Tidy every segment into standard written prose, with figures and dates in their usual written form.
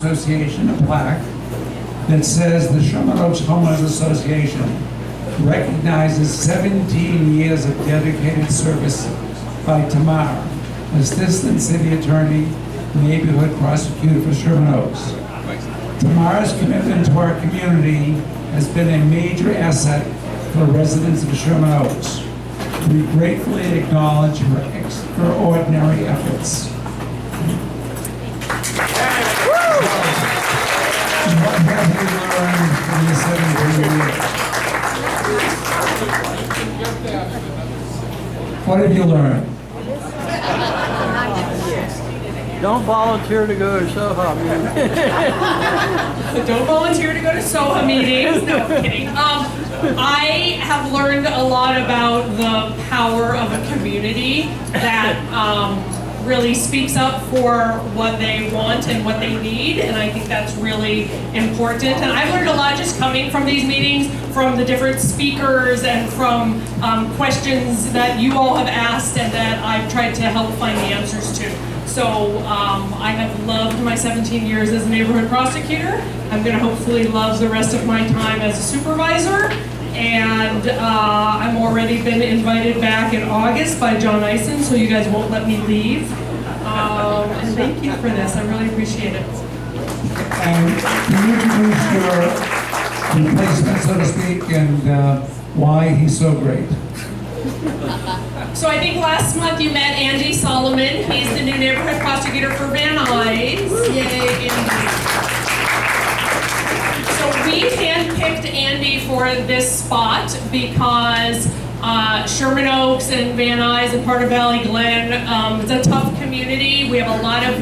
Association a plaque that says the Sherman Oaks Homeowners Association recognizes 17 years of dedicated service by Tamar, Assistant City Attorney, Neighborhood Prosecutor for Sherman Oaks. Tamar's commitment to our community has been a major asset for residents of Sherman Oaks. We gratefully acknowledge her extraordinary efforts. What have you learned from the 17 years? What have you learned? Don't volunteer to go to SOHA meetings. Don't volunteer to go to SOHA meetings. No, I'm kidding. I have learned a lot about the power of a community that really speaks up for what they want and what they need, and I think that's really important. And I've learned a lot just coming from these meetings, from the different speakers and from questions that you all have asked and that I've tried to help find the answers to. So I have loved my 17 years as a neighborhood prosecutor. I'm going to hopefully love the rest of my time as a supervisor. And I'm already been invited back in August by John Eisen, so you guys won't let me leave. And thank you for this. I really appreciate it. And can you introduce your replacement, so to speak, and why he's so great? So I think last month you met Andy Solomon. He's the new neighborhood prosecutor for Van Nuys. Yay, Andy. So we handpicked Andy for this spot because Sherman Oaks and Van Nuys and part of Valley Glen, it's a tough community. We have a lot of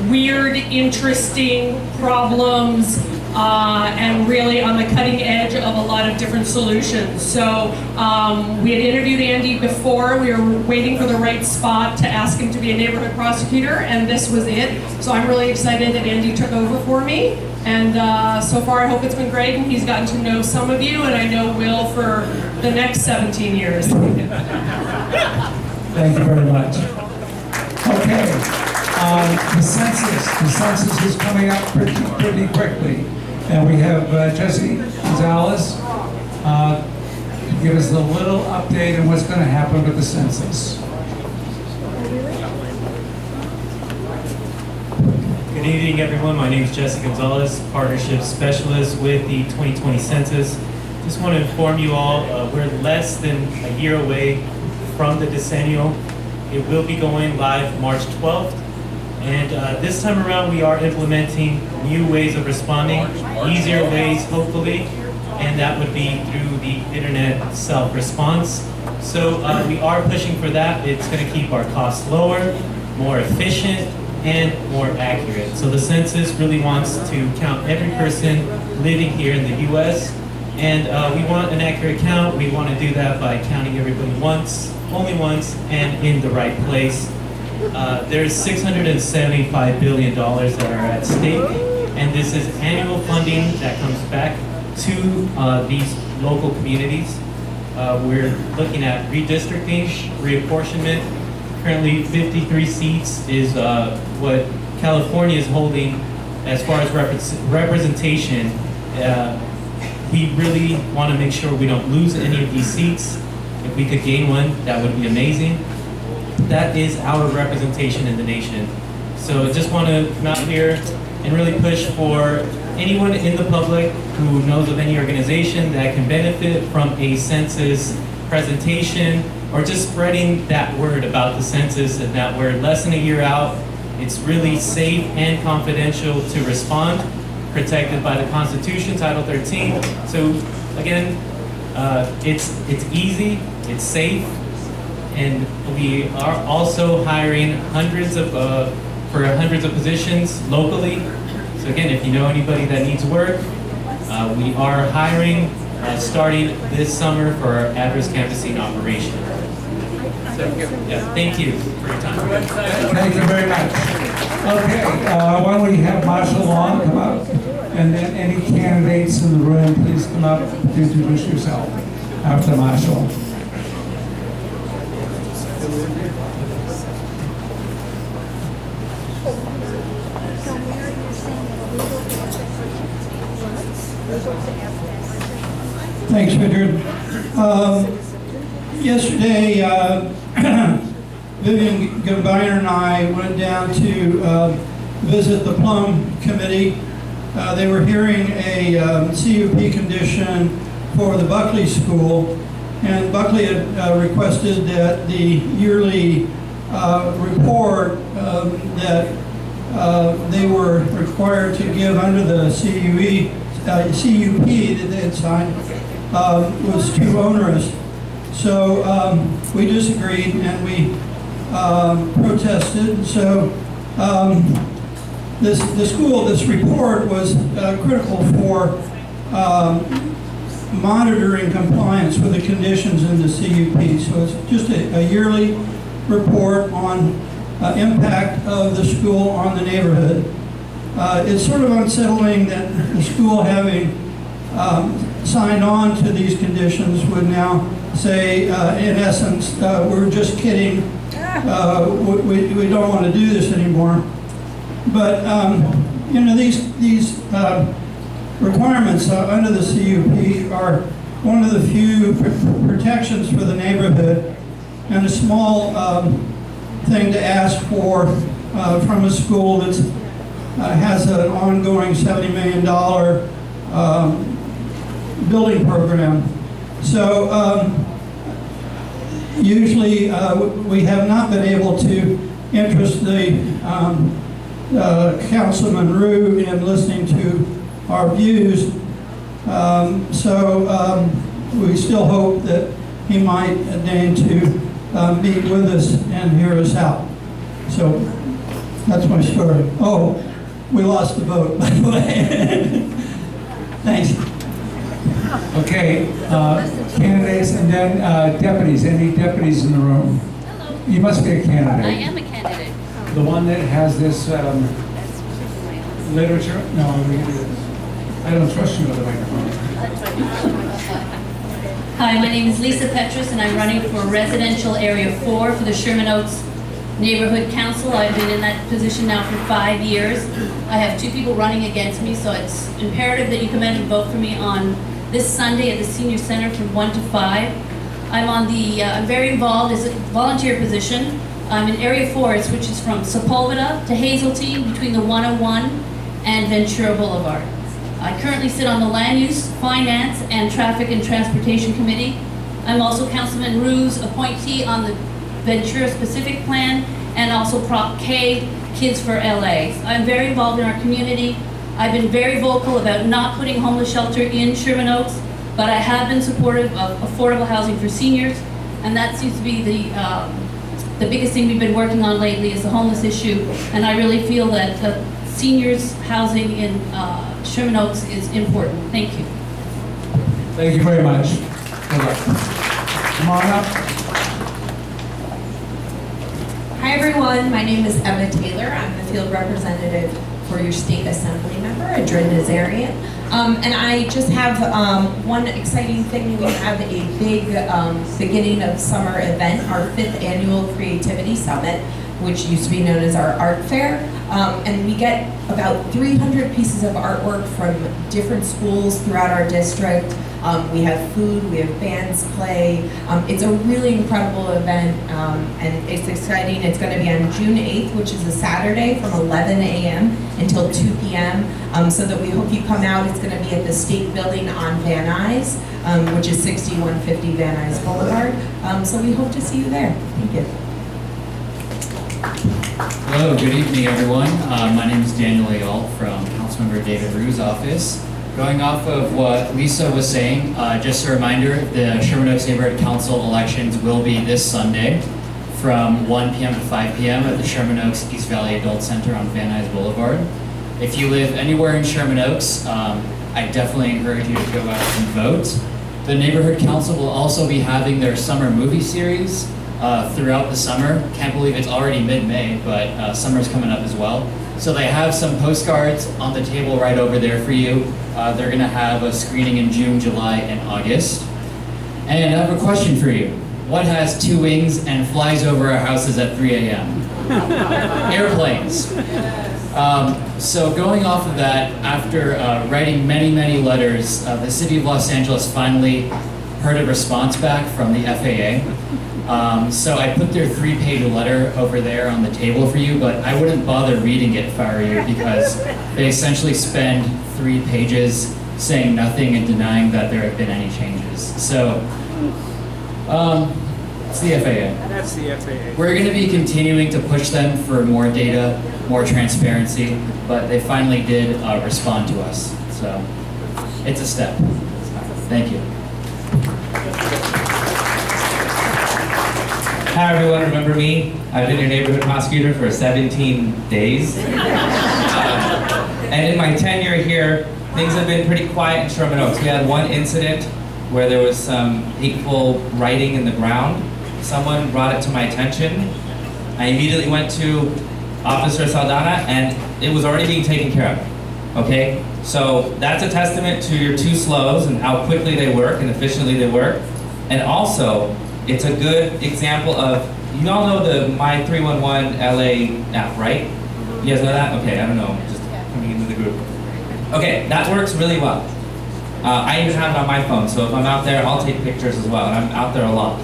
weird, interesting problems and really on the cutting edge of a lot of different solutions. So we had interviewed Andy before. We were waiting for the right spot to ask him to be a neighborhood prosecutor, and this was it. So I'm really excited that Andy took over for me. And so far I hope it's been great, and he's gotten to know some of you, and I know Will for the next 17 years. Thank you very much. Okay, the census is coming up pretty quickly. And we have Jesse Gonzalez to give us a little update on what's going to happen with the census. Good evening, everyone. My name is Jesse Gonzalez, Partnership Specialist with the 2020 Census. Just want to inform you all, we're less than a year away from the decennial. It will be going live March 12th. And this time around, we are implementing new ways of responding, easier ways, hopefully, and that would be through the internet self-response. So we are pushing for that. It's going to keep our costs lower, more efficient, and more accurate. So the census really wants to count every person living here in the U.S., and we want an accurate count. We want to do that by counting everybody once, only once, and in the right place. There's $675 billion that are at stake, and this is annual funding that comes back to these local communities. We're looking at redistricting, reapportionment. Currently 53 seats is what California is holding as far as representation. We really want to make sure we don't lose any of these seats. If we could gain one, that would be amazing. That is our representation in the nation. So I just want to come out here and really push for anyone in the public who knows of any organization that can benefit from a census presentation, or just spreading that word about the census and that we're less than a year out. It's really safe and confidential to respond, protected by the Constitution, Title 13. So again, it's easy, it's safe, and we are also hiring hundreds of positions locally. So again, if you know anybody that needs work, we are hiring starting this summer for our address canvassing operation. So, yeah, thank you for your time. Thank you very much. Okay, why don't we have Marshall Long come up, and then any candidates in the room, please come up to introduce yourself after Marshall. Thanks, Richard. Yesterday, Vivian Gambiner and I went down to visit the Plum Committee. They were hearing a CUP condition for the Buckley School, and Buckley had requested that the yearly report that they were required to give under the CUP that they had signed was too onerous. So we disagreed and we protested. So this report was critical for monitoring compliance with the conditions in the CUP. So it's just a yearly report on impact of the school on the neighborhood. It's sort of unsettling that the school, having signed on to these conditions, would now say, in essence, we're just kidding, we don't want to do this anymore. But you know, these requirements under the CUP are one of the few protections for the neighborhood, and a small thing to ask for from a school that has an ongoing $70 million building program. So usually we have not been able to interest the Councilman Rue in listening to our views. So we still hope that he might deign to meet with us and hear us out. So that's my story. Oh, we lost the vote, by the way. Thanks. Okay, candidates and then deputies. Any deputies in the room? Hello. You must be a candidate. I am a candidate. The one that has this literature? No, I don't trust you with the microphone. Hi, my name is Lisa Petrus, and I'm running for Residential Area 4 for the Sherman Oaks Neighborhood Council. I've been in that position now for 5 years. I have 2 people running against me, so it's imperative that you come in and vote for me on this Sunday at the Senior Center from 1 to 5. I'm very involved as a volunteer position. I'm in Area 4, it switches from Sepulveda to Hazeltine between the 101 and Ventura Boulevard. I currently sit on the Land Use, Finance, and Traffic and Transportation Committee. I'm also Councilman Rue's appointee on the Ventura Specific Plan and also Prop K, Kids for LA. I'm very involved in our community. I've been very vocal about not putting homeless shelter in Sherman Oaks, but I have been supportive of affordable housing for seniors, and that seems to be the biggest thing we've been working on lately is the homeless issue, and I really feel that seniors housing in Sherman Oaks is important. Thank you. Thank you very much. Good luck. Come on up. Hi everyone, my name is Emma Taylor. I'm the field representative for your state assembly member, Adrin Nazarian. And I just have one exciting thing. We have a big beginning of summer event, our 5th annual Creativity Summit, which used to be known as our art fair. And we get about 300 pieces of artwork from different schools throughout our district. We have food, we have bands play. It's a really incredible event, and it's exciting. It's going to be on June 8th, which is a Saturday, from 11 a.m. until 2 p.m. So that we hope you come out. It's going to be at the State Building on Van Nuys, which is 6150 Van Nuys Boulevard. So we hope to see you there. Thank you. Hello, good evening, everyone. My name is Daniel Ayal from Councilmember David Rue's office. Going off of what Lisa was saying, just a reminder, the Sherman Oaks Neighborhood Council elections will be this Sunday from 1 p.m. to 5 p.m. at the Sherman Oaks East Valley Adult Center on Van Nuys Boulevard. If you live anywhere in Sherman Oaks, I definitely encourage you to go out and vote. The Neighborhood Council will also be having their summer movie series throughout the summer. Can't believe it's already mid-May, but summer's coming up as well. So they have some postcards on the table right over there for you. They're gonna have a screening in June, July, and August. And I have a question for you. What has 2 wings and flies over our houses at 3 a.m.? Airplanes. So going off of that, after writing many, many letters, the City of Los Angeles finally heard a response back from the FAA. So I put their 3-page letter over there on the table for you, but I wouldn't bother reading it if I were you, because they essentially spend 3 pages saying nothing and denying that there have been any changes. So, it's the FAA. That's the FAA. We're going to be continuing to push them for more data, more transparency, but they finally did respond to us. So, it's a step. Thank you. Hi everyone, remember me? I've been your neighborhood prosecutor for 17 days. And in my tenure here, things have been pretty quiet in Sherman Oaks. We had one incident where there was some hateful writing in the ground. Someone brought it to my attention. I immediately went to Officer Saldana and it was already being taken care of. Okay? So that's a testament to your 2 slows and how quickly they work and efficiently they work. And also, it's a good example of, you all know the My 311 LA app, right? You guys know that? Okay, I don't know, just coming into the group. Okay, that works really well. I even have it on my phone, so if I'm out there, I'll take pictures as well, and I'm out there a lot.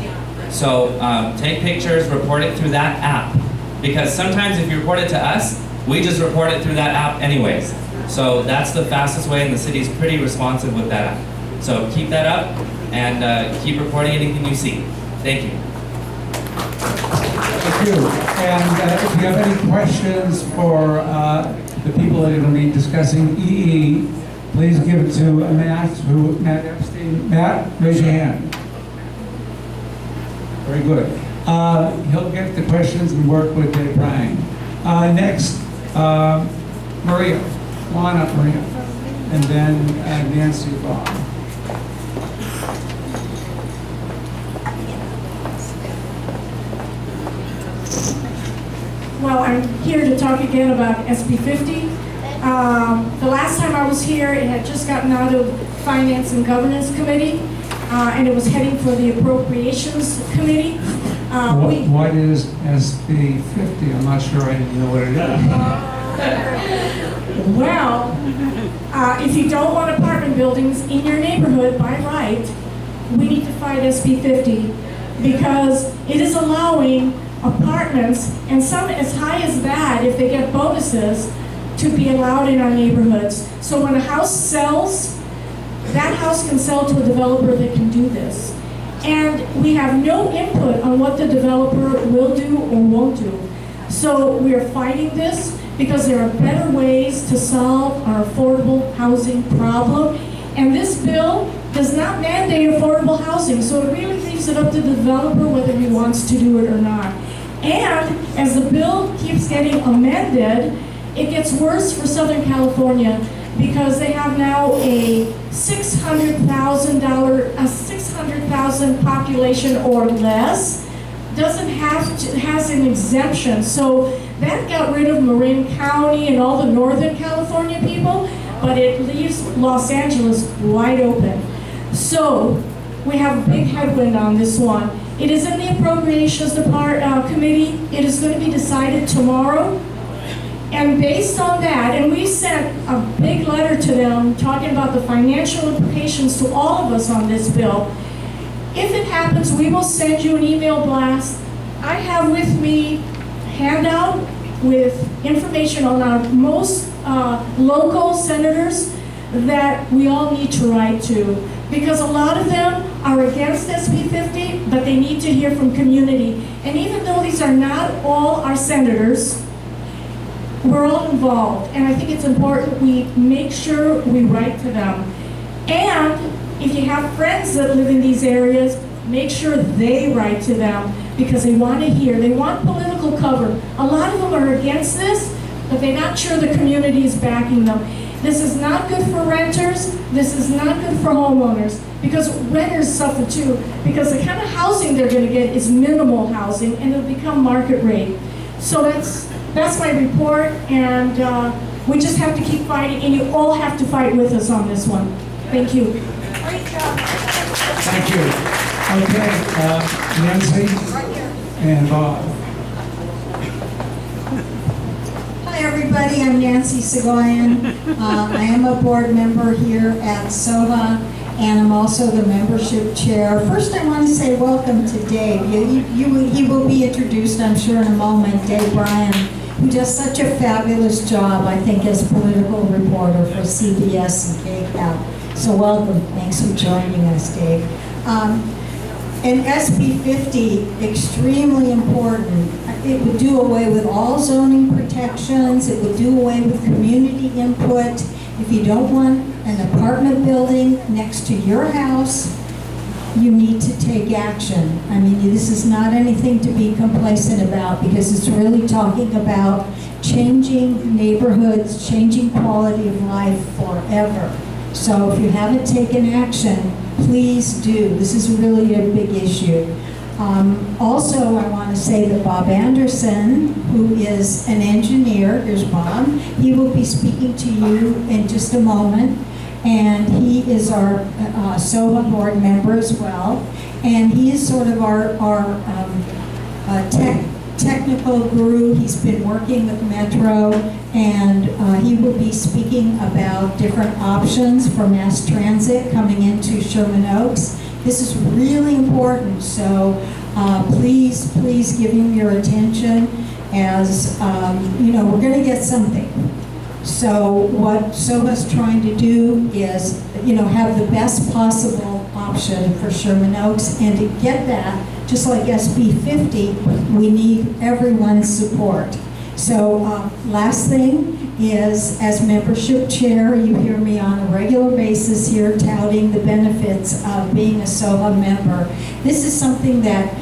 So take pictures, report it through that app. Because sometimes if you report it to us, we just report it through that app anyways. So that's the fastest way, and the city's pretty responsive with that app. So keep that up, and keep reporting anything you see. Thank you. Thank you. And if you have any questions for the people that are going to be discussing EE, please give it to Matt Epstein. Matt, raise your hand. Very good. He'll get the questions and work with Dave Bryan. Next, Maria. Come on up, Maria. And then Nancy Vaughn. Well, I'm here to talk again about SB 50. The last time I was here, it had just gotten out of Finance and Governance Committee, and it was heading for the Appropriations Committee. What is SB 50? I'm not sure I even know what it is. Well, if you don't want apartment buildings in your neighborhood by right, we need to fight SB 50 because it is allowing apartments, and some as high as that, if they get bonuses, to be allowed in our neighborhoods. So when a house sells, that house can sell to a developer that can do this. And we have no input on what the developer will do or won't do. So we are fighting this because there are better ways to solve our affordable housing problem. And this bill does not mandate affordable housing, so it really leaves it up to the developer whether he wants to do it or not. And as the bill keeps getting amended, it gets worse for Southern California because they have now a 600,000 population or less, has an exemption. So that got rid of Marin County and all the Northern California people, but it leaves Los Angeles wide open. So we have a big headwind on this one. It is in the Appropriations Committee. It is going to be decided tomorrow. And based on that, and we sent a big letter to them talking about the financial implications to all of us on this bill. If it happens, we will send you an email blast. I have with me a handout with information on our most local senators that we all need to write to. Because a lot of them are against SB 50, but they need to hear from community. And even though these are not all our senators, we're all involved. And I think it's important we make sure we write to them. And if you have friends that live in these areas, make sure they write to them because they want to hear. They want political cover. A lot of them are against this, but they're not sure the community is backing them. This is not good for renters. This is not good for homeowners because renters suffer too because the kind of housing they're going to get is minimal housing and it'll become market rate. So that's my report, and we just have to keep fighting, and you all have to fight with us on this one. Thank you. Thank you. Okay, Nancy and Bob. Hi, everyone. everybody. I'm Nancy Segoyan. I am a board member here at SOHA, and I'm also the membership chair. First, I want to say welcome to Dave. He will be introduced, I'm sure, in a moment. Dave Bryan, who does such a fabulous job, I think, as political reporter for CBS and KCAP. So welcome. Thanks for joining us, Dave. And SB 50, extremely important. It would do away with all zoning protections. It would do away with community input. If you don't want an apartment building next to your house, you need to take action. I mean, this is not anything to be complacent about, because it's really talking about changing neighborhoods, changing quality of life forever. So if you haven't taken action, please do. This is really a big issue. Also, I want to say that Bob Anderson, who is an engineer, here's Bob, he will be speaking to you in just a moment. And he is our SOHA board member as well. And he is sort of our technical guru. He's been working with Metro, and he will be speaking about different options for mass transit coming into Sherman Oaks. This is really important, so please give him your attention, as you know, we're going to get something. So what SOHA's trying to do is, you know, have the best possible option for Sherman Oaks, and to get that, just like SB 50, we need everyone's support. So last thing is, as membership chair, you hear me on a regular basis here touting the benefits of being a SOHA member. This is something that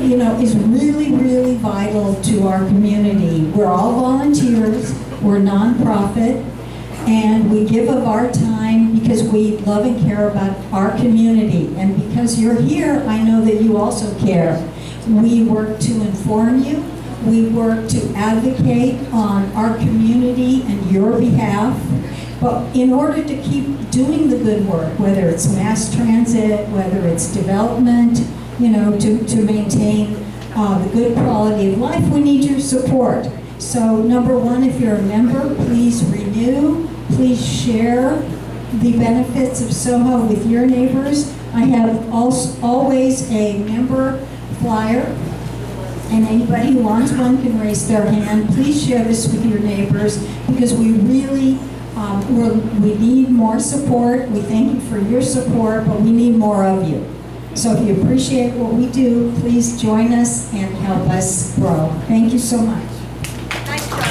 you know, is really, really vital to our community. We're all volunteers, we're nonprofit, and we give of our time because we love and care about our community. And because you're here, I know that you also care. We work to inform you. We work to advocate on our community and your behalf. But in order to keep doing the good work, whether it's mass transit, whether it's development, you know, to maintain the good quality of life, we need your support. So number one, if you're a member, please renew, please share the benefits of SOHA with your neighbors. I have always a member flyer, and anybody who wants one can raise their hand. Please share this with your neighbors, because we really, we need more support. We thank you for your support, but we need more of you. So if you appreciate what we do, please join us and help us grow. Thank you so much. Nice job.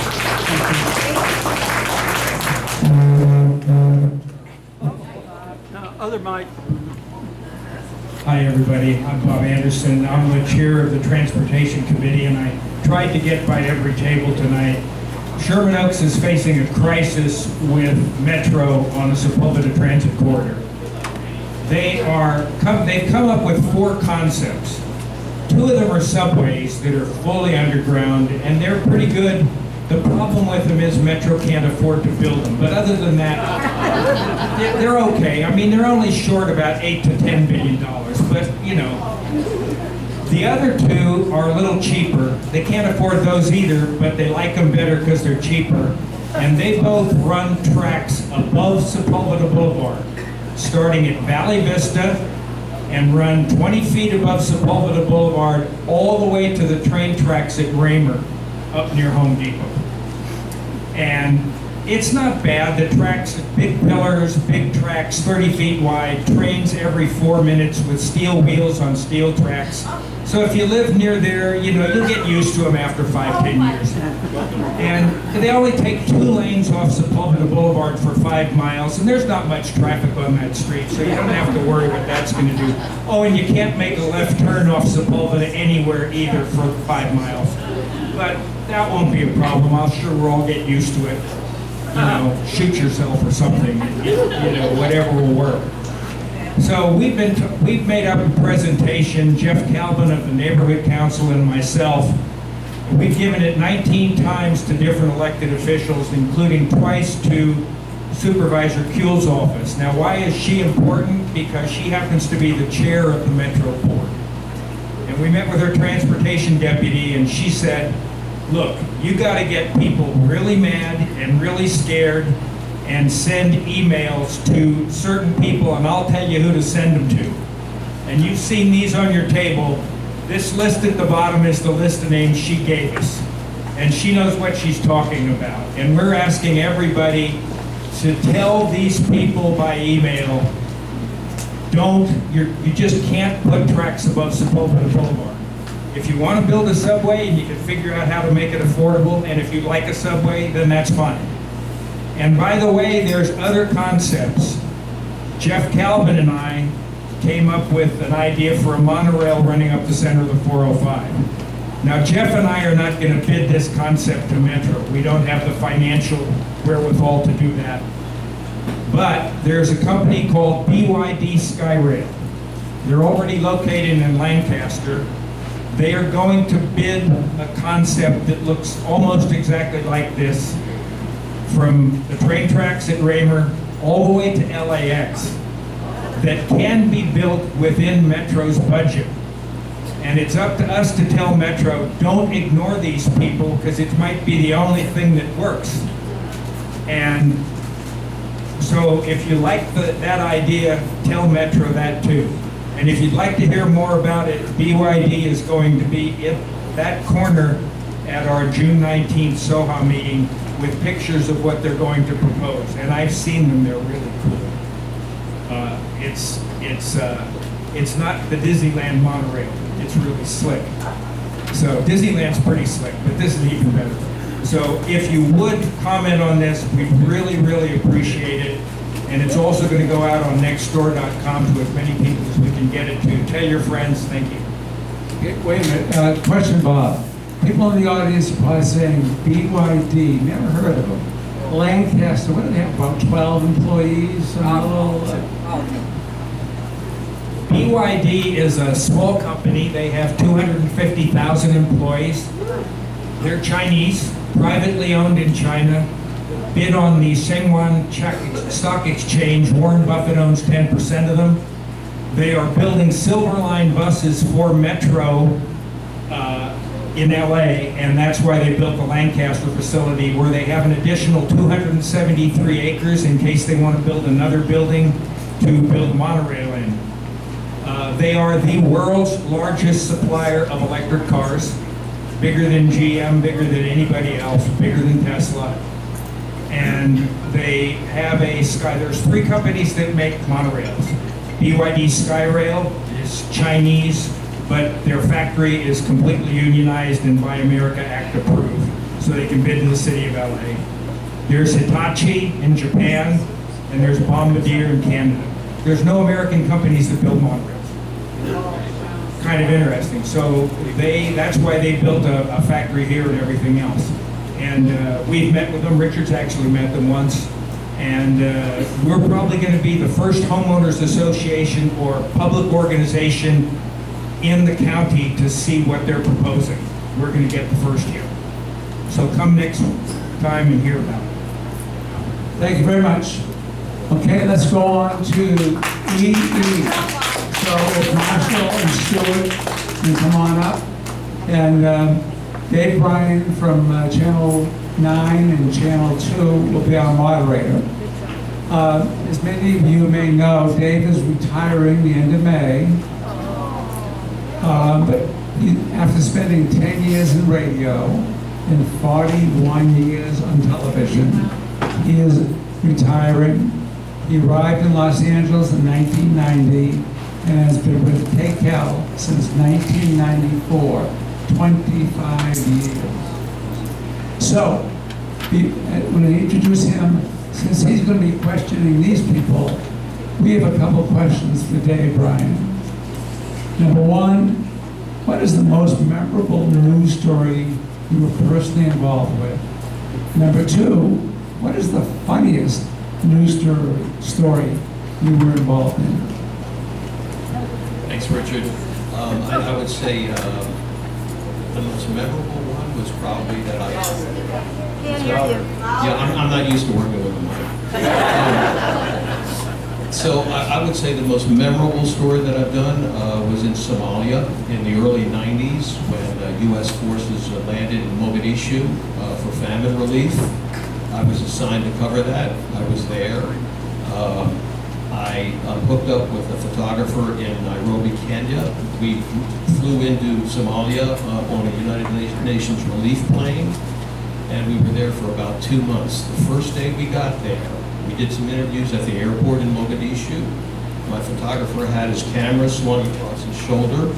Other mic. Hi, everybody. I'm Bob Anderson. I'm the chair of the Transportation Committee, and I tried to get by every table tonight. Sherman Oaks is facing a crisis with Metro on the Sepulveda Transit Corridor. They've come up with 4 concepts. 2 of them are subways that are fully underground, and they're pretty good. The problem with them is Metro can't afford to build them. But other than that, they're okay. I mean, they're only short about $8 to $10 billion. But, you know, the other 2 are a little cheaper. They can't afford those either, but they like them better because they're cheaper. And they both run tracks above Sepulveda Boulevard, starting at Valley Vista, and run 20 feet above Sepulveda Boulevard all the way to the train tracks at Raymer, up near Home Depot. And it's not bad. The tracks, big pillars, big tracks, 30 feet wide, trains every 4 minutes with steel wheels on steel tracks. So if you live near there, you know, you'll get used to them after 5-10 years. And they only take 2 lanes off Sepulveda Boulevard for 5 miles, and there's not much traffic on that street, so you don't have to worry what that's going to do. Oh, and you can't make a left turn off Sepulveda anywhere either for 5 miles. But that won't be a problem. I'm sure we'll all get used to it. You know, shoot yourself or something, you know, whatever will work. So we've made up a presentation, Jeff Calvin of the Neighborhood Council and myself. We've given it 19 times to different elected officials, including twice to Supervisor Kuehl's office. Now, why is she important? Because she happens to be the chair of the Metro Board. And we met with her transportation deputy, and she said, look, you gotta get people really mad and really scared and send emails to certain people, and I'll tell you who to send them to. And you've seen these on your table. This list at the bottom is the list of names she gave us. And she knows what she's talking about. And we're asking everybody to tell these people by email, you just can't put tracks above Sepulveda Boulevard. If you want to build a subway and you can figure out how to make it affordable, and if you like a subway, then that's fine. And by the way, there's other concepts. Jeff Calvin and I came up with an idea for a monorail running up the center of the 405. Now, Jeff and I are not going to bid this concept to Metro. We don't have the financial wherewithal to do that. But there's a company called BYD Skyrail. They're already located in Lancaster. They are going to bid a concept that looks almost exactly like this, from the train tracks at Raymer all the way to LAX, that can be built within Metro's budget. And it's up to us to tell Metro, don't ignore these people, because it might be the only thing that works. And so if you like that idea, tell Metro that too. And if you'd like to hear more about it, BYD is going to be at that corner at our June 19th SOHA meeting with pictures of what they're going to propose. And I've seen them, they're really cool. It's not the Disneyland monorail. It's really slick. So Disneyland's pretty slick, but this is even better. So if you would comment on this, we'd really, really appreciate it. And it's also going to go out on nextdoor.com to as many people as we can get it to. Tell your friends. Thank you. Okay, wait a minute. Question, Bob. People in the audience are probably saying BYD. Never heard of them. Lancaster. What do they have? About 12 employees. BYD is a small company. They have 250,000 employees. They're Chinese, privately owned in China, bid on the Shenzhen Stock Exchange. Warren Buffett owns 10% of them. They are building Silver Line buses for Metro in LA, and that's why they built the Lancaster facility, where they have an additional 273 acres in case they want to build another building to build monorail in. They are the world's largest supplier of electric cars, bigger than GM, bigger than anybody else, bigger than Tesla. And they have there's 3 companies that make monorails. BYD Skyrail is Chinese, but their factory is completely unionized and Buy America Act approved, so they can bid in the city of LA. There's Hitachi in Japan, and there's Bombardier in Canada. There's no American companies that build monorails. Kind of interesting. So that's why they built a factory here and everything else. And we've met with them. Richard's actually met them once. And we're probably going to be the first homeowners association or public organization in the county to see what they're proposing. We're going to get the first here. So come next time and hear about it. Thank you very much. Okay, let's go on to EE. So if Marshall and Stuart can come on up. And Dave Bryan from Channel 9 and Channel 2 will be our moderator. As many of you may know, Dave is retiring the end of May. But after spending 10 years in radio and 41 years on television, he is retiring. He arrived in Los Angeles in 1990 and has been with KCAL since 1994, 25 years. So, when I introduce him, since he's going to be questioning these people, we have a couple questions for Dave Bryan. Number one, what is the most memorable news story you were personally involved with? Number two, what is the funniest news story you were involved in? Thanks, Richard. I would say the most memorable one was probably that I... Yeah, I'm not used to working with a mic. So I would say the most memorable story that I've done was in Somalia in the early 90s when U.S. forces landed in Mogadishu for famine relief. I was assigned to cover that. I was there. I hooked up with a photographer in Nairobi, Kenya. We flew into Somalia on a United Nations relief plane, and we were there for about 2 months. The first day we got there, we did some interviews at the airport in Mogadishu. My photographer had his camera swung across his shoulder,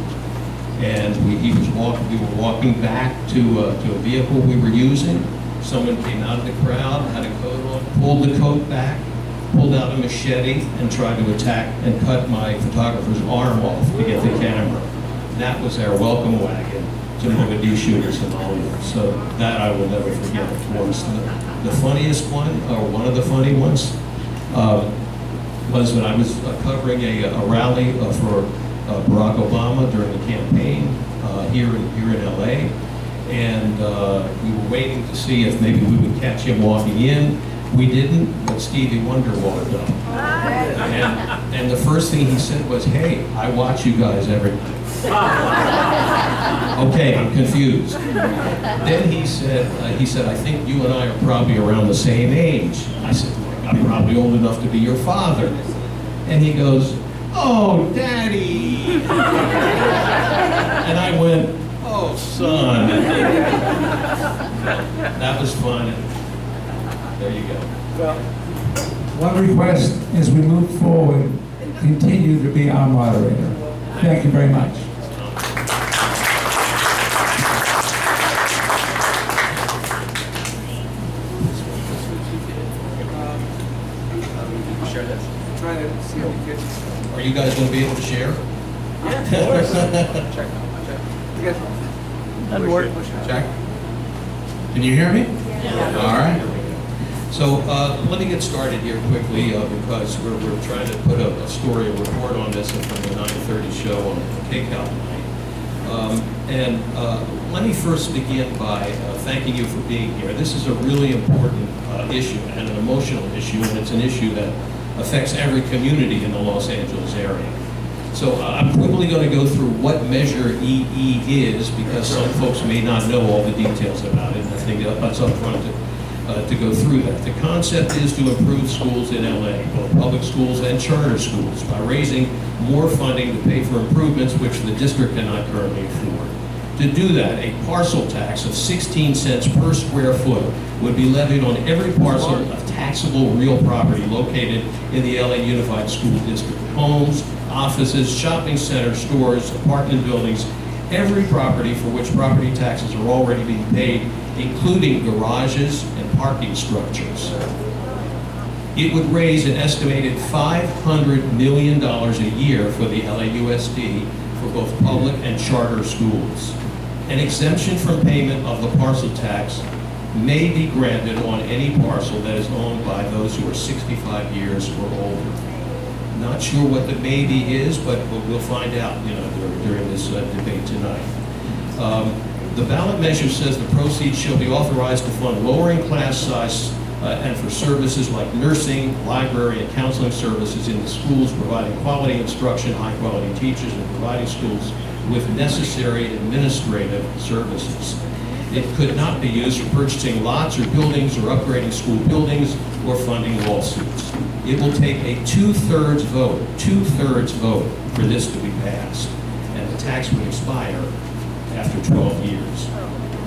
and we were walking back to a vehicle we were using. Someone came out of the crowd, had a coat on, pulled the coat back, pulled out a machete, and tried to attack and cut my photographer's arm off to get the camera. That was our welcome wagon to Mogadishu in Somalia. So that I will never forget, of course. The funniest one, or one of the funny ones, was when I was covering a rally for Barack Obama during the campaign here in LA. And we were waiting to see if maybe we would catch him walking in. We didn't, but Stevie Wonder walked up. And the first thing he said was, "Hey, I watch you guys every night." Okay, I'm confused. Then he said, "I think you and I are probably around the same age." I said, "I'm probably old enough to be your father." And he goes, "Oh, Daddy." And I went, "Oh, son." That was fun. There you go. One request as we move forward, continue to be our moderator. Thank you very much. Share this. Are you guys going to be able to share? Check. Doesn't work. Check. Can you hear me? Yeah. All right. So let me get started here quickly because we're trying to put a story, a report on this from the 9:30 show on Takeout Night. Let me first begin by thanking you for being here. This is a really important issue and an emotional issue, and it's an issue that affects every community in the Los Angeles area. So I'm quickly going to go through what Measure EE is because some folks may not know all the details about it. I think that's up front to go through that. The concept is to improve schools in LA, both public schools and charter schools, by raising more funding to pay for improvements which the district cannot currently afford. To do that, a parcel tax of 16 cents per square foot would be levied on every parcel of taxable real property located in the LA Unified School District. Homes, offices, shopping centers, stores, apartment buildings, every property for which property taxes are already being paid, including garages and parking structures. It would raise an estimated $500 million a year for the LAUSD for both public and charter schools. An exemption from payment of the parcel tax may be granted on any parcel that is owned by those who are 65 years or older. Not sure what the maybe is, but we'll find out, during this debate tonight. The ballot measure says the proceeds shall be authorized to fund lowering class size and for services like nursing, library, and counseling services in the schools, providing quality instruction, high-quality teachers, and providing schools with necessary administrative services. It could not be used for purchasing lots or buildings or upgrading school buildings or funding lawsuits. It will take a two-thirds vote for this to be passed, and the tax would expire after 12 years.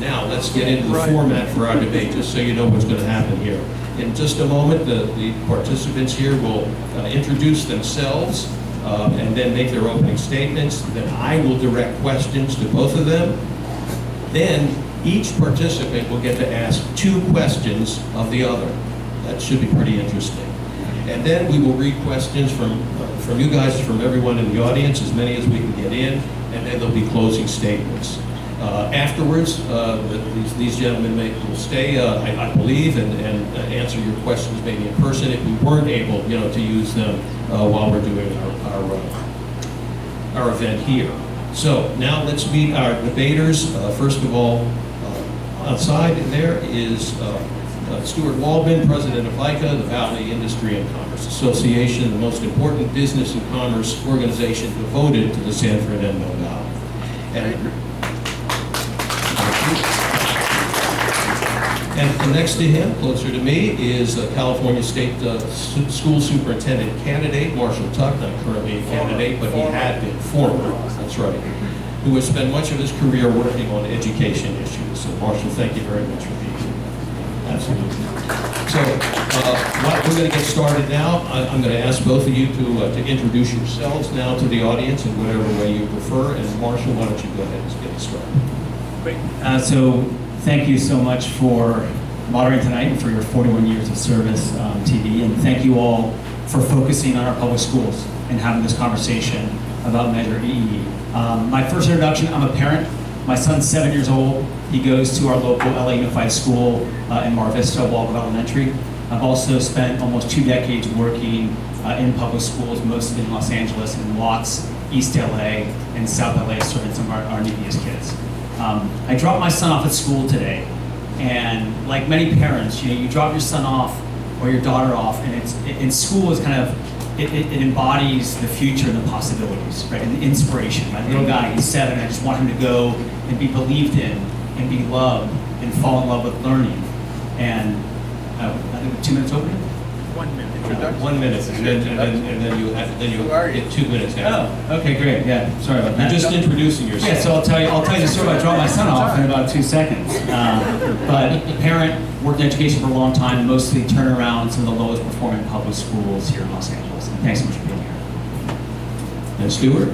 Now, let's get into the format for our debate, just so you know what's going to happen here. In just a moment, the participants here will introduce themselves and then make their opening statements. Then I will direct questions to both of them. Then each participant will get to ask 2 questions of the other. That should be pretty interesting. And then we will read questions from you guys, from everyone in the audience, as many as we can get in, and then there'll be closing statements. Afterwards, these gentlemen will stay, I believe, and answer your questions maybe in person if we weren't able, to use them while we're doing our event here. So now let's meet our debaters. First of all, outside there is Stuart Waldman, President of VICA, the Valley Industry and Commerce Association, the most important business and commerce organization devoted to the San Fernando Valley. And next to him, closer to me, is California State School Superintendent candidate, Marshall Tuck, not currently a candidate, but he had been former, that's right, who has spent much of his career working on education issues. So Marshall, thank you very much for being here. Absolutely. So we're going to get started now. I'm going to ask both of you to introduce yourselves now to the audience in whatever way you prefer. And Marshall, why don't you go ahead and get us started. Great. So thank you so much for moderating tonight and for your 41 years of service TV. And thank you all for focusing on our public schools and having this conversation about Measure EE. My first introduction, I'm a parent. My son's 7 years old. He goes to our local LA Unified School in Mar Vista, Waldman Elementary. I've also spent almost 2 decades working in public schools, mostly in Los Angeles and Watts, East LA, and South LA, serving some of our neediest kids. I dropped my son off at school today, and like many parents, you drop your son off or your daughter off, and school is kind of, it embodies the future and the possibilities, right, and the inspiration. My little guy, he's 7, I just want him to go and be believed in and be loved and fall in love with learning. And I think 2 minutes opening? 1 minute. 1 minute, and then you get 2 minutes after. Oh, okay, great. Yeah, sorry about that. You're just introducing yourself. Yeah, so I'll tell you the story. I dropped my son off in about 2 seconds. But a parent, worked in education for a long time, mostly turn around some of the lowest performing public schools here in Los Angeles. And thanks so much for being here. And Stuart?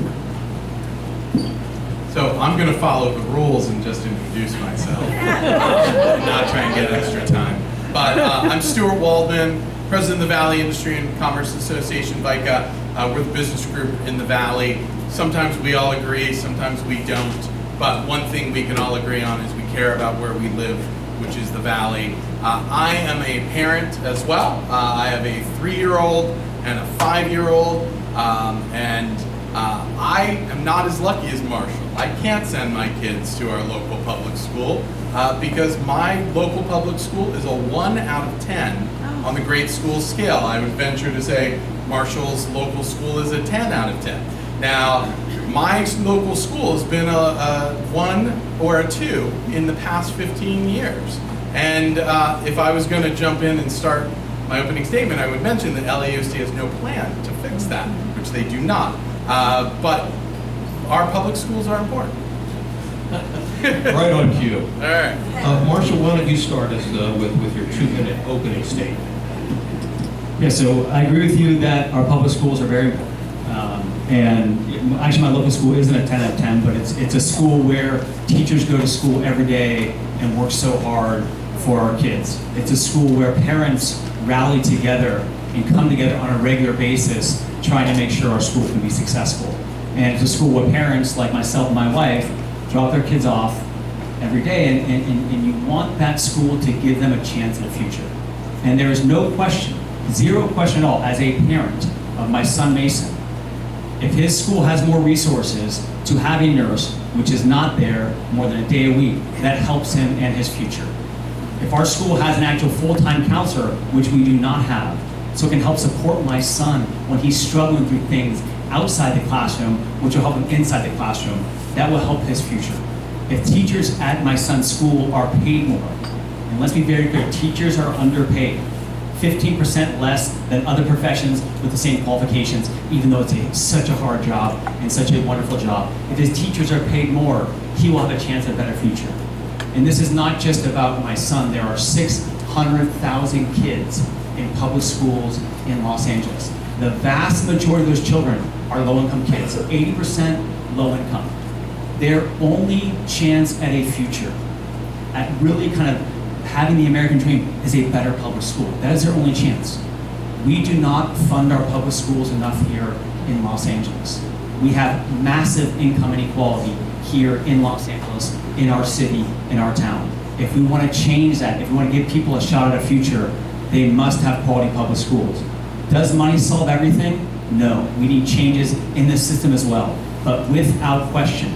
So I'm going to follow the rules and just introduce myself. Not try and get extra time. But I'm Stuart Waldman, President of the Valley Industry and Commerce Association, VICA. We're the business group in the Valley. Sometimes we all agree, sometimes we don't. But one thing we can all agree on is we care about where we live, which is the Valley. I am a parent as well. I have a 3-year-old and a 5-year-old. I am not as lucky as Marshall. I can't send my kids to our local public school because my local public school is a 1 out of 10 on the great school scale. I would venture to say Marshall's local school is a 10 out of 10. Now, my local school has been a 1 or a 2 in the past 15 years. And if I was going to jump in and start my opening statement, I would mention that LAUSD has no plan to fix that, which they do not. But our public schools are important. Right on cue. All right. Marshall, why don't you start us with your 2-minute opening statement? Yeah, so I agree with you that our public schools are very important. And actually my local school isn't a 10 out of 10, but it's a school where teachers go to school every day and work so hard for our kids. It's a school where parents rally together and come together on a regular basis trying to make sure our school can be successful. And it's a school where parents, like myself and my wife, drop their kids off every day, and you want that school to give them a chance in the future. And there is no question, 0 question at all, as a parent of my son Mason, if his school has more resources to have a nurse, which is not there more than a day a week, that helps him and his future. If our school has an actual full-time counselor, which we do not have, so it can help support my son when he's struggling through things outside the classroom, which will help him inside the classroom, that will help his future. If teachers at my son's school are paid more, and let's be very clear, teachers are underpaid, 15% less than other professions with the same qualifications, even though it's such a hard job and such a wonderful job. If his teachers are paid more, he will have a chance at a better future. And this is not just about my son. There are 600,000 kids in public schools in Los Angeles. The vast majority of those children are low-income kids, 80% low-income. Their only chance at a future, at really kind of having the American dream, is a better public school. That is their only chance. We do not fund our public schools enough here in Los Angeles. We have massive income inequality here in Los Angeles, in our city, in our town. If we want to change that, if we want to give people a shot at a future, they must have quality public schools. Does money solve everything? No. We need changes in the system as well. But without question,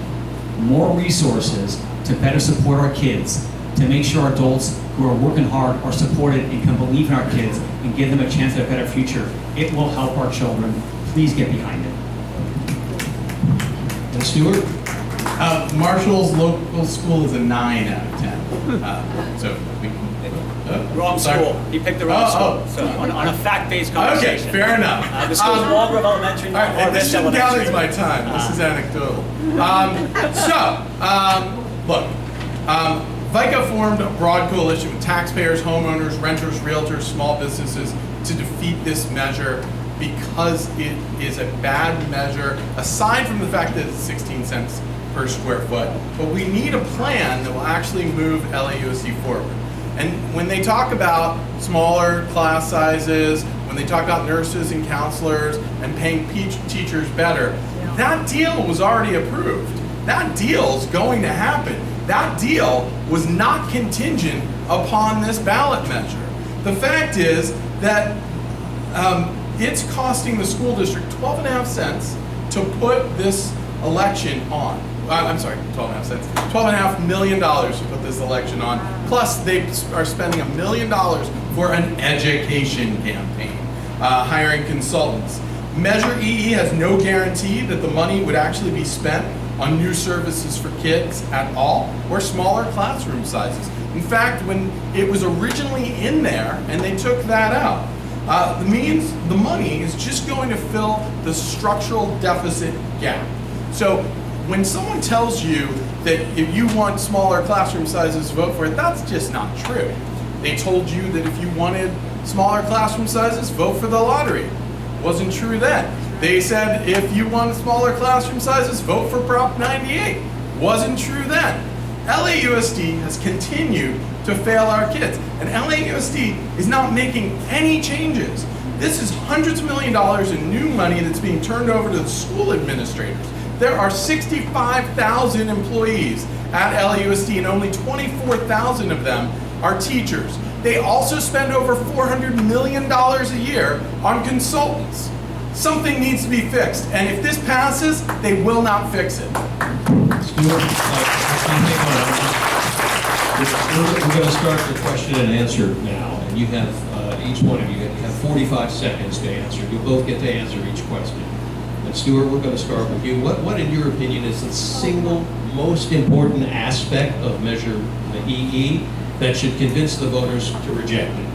more resources to better support our kids, to make sure our adults who are working hard are supported and can believe in our kids and give them a chance at a better future, it will help our children. Please get behind it. And Stuart? Marshall's local school is a 9 out of 10. So we can. Wrong sorry. school. He picked the wrong school. So on a fact-based conversation. Okay, fair enough. The school's Waldman Elementary, not all right, this shouldn't count as my Elementary. time. This is anecdotal. Look, VICA formed a broad coalition with taxpayers, homeowners, renters, realtors, small businesses to defeat this measure because it is a bad measure, aside from the fact that it's 16 cents per square foot. But we need a plan that will actually move LAUSD forward. And when they talk about smaller class sizes, when they talk about nurses and counselors and paying teachers better, that deal was already approved. That deal's going to happen. That deal was not contingent upon this ballot measure. The fact is that it's costing the school district 12.5 cents to put this election on. I'm sorry, 12.5 cents. $12.5 million to put this election on. Plus, they are spending $1 million for an education campaign, hiring consultants. Measure EE has no guarantee that the money would actually be spent on new services for kids at all, or smaller classroom sizes. In fact, when it was originally in there and they took that out, the money is just going to fill the structural deficit gap. So when someone tells you that if you want smaller classroom sizes, vote for it, that's just not true. They told you that if you wanted smaller classroom sizes, vote for the lottery. Wasn't true then. They said if you want smaller classroom sizes, vote for Prop 98. Wasn't true then. LAUSD has continued to fail our kids, and LAUSD is not making any changes. This is hundreds of millions of dollars in new money that's being turned over to the school administrators. There are 65,000 employees at LAUSD, and only 24,000 of them are teachers. They also spend over $400 million a year on consultants. Something needs to be fixed, and if this passes, they will not fix it. Stuart, we're going to start the question and answer now, and you have, each one of you have 45 seconds to answer. You both get to answer each question. And Stuart, we're going to start with you. What in your opinion, is the single most important aspect of Measure EE that should convince the voters to reject it?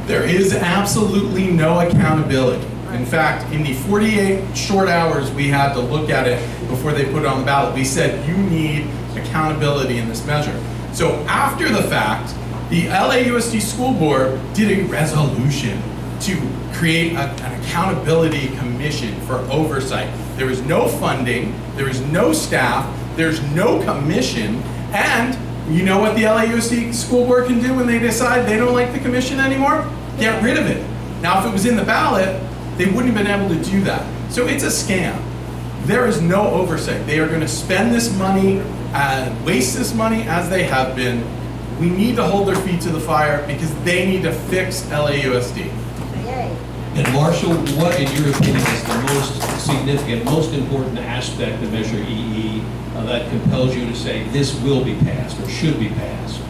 There is absolutely no accountability. In fact, in the 48 short hours we had to look at it before they put it on the ballot, we said you need accountability in this measure. So after the fact, the LAUSD School Board did a resolution to create an accountability commission for oversight. There is no funding, there is no staff, there's no commission, and you know what the LAUSD School Board can do when they decide they don't like the commission anymore? Get rid of it. Now, if it was in the ballot, they wouldn't have been able to do that. So it's a scam. There is no oversight. They are going to spend this money and waste this money as they have been. We need to hold their feet to the fire because they need to fix LAUSD. And Marshall, what in your opinion is the most significant, most important aspect of Measure EE that compels you to say this will be passed or should be passed?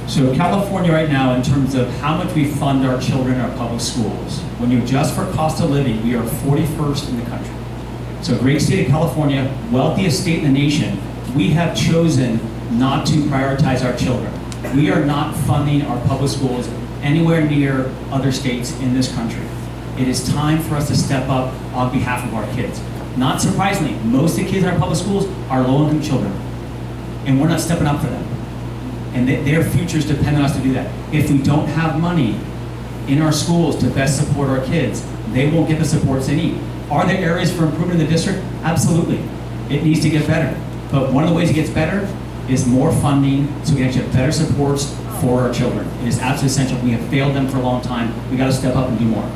So California right now, in terms of how much we fund our children in our public schools, when you adjust for cost of living, we are 41st in the country. So great state of California, wealthiest state in the nation, we have chosen not to prioritize our children. We are not funding our public schools anywhere near other states in this country. It is time for us to step up on behalf of our kids. Not surprisingly, most of the kids in our public schools are low-income children, and we're not stepping up for them. And their futures depend on us to do that. If we don't have money in our schools to best support our kids, they won't get the supports they need. Are there areas for improvement in the district? Absolutely. It needs to get better. But one of the ways it gets better is more funding so we can actually have better supports for our children. It is absolutely essential. We have failed them for a long time. We got to step up and do more.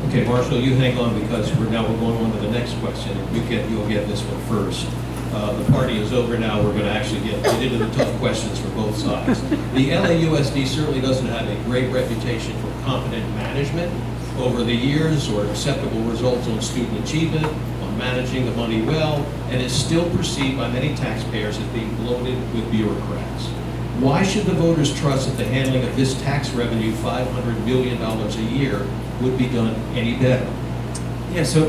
Okay, Marshall, you hang on because we're going on to the next question. You'll get this one first. The party is over now. We're going to actually get into the tough questions for both sides. The LAUSD certainly doesn't have a great reputation for competent management over the years or acceptable results on student achievement, on managing the money well, and is still perceived by many taxpayers as being bloated with bureaucrats. Why should the voters trust that the handling of this tax revenue, $500 million a year, would be done any better? Yeah, so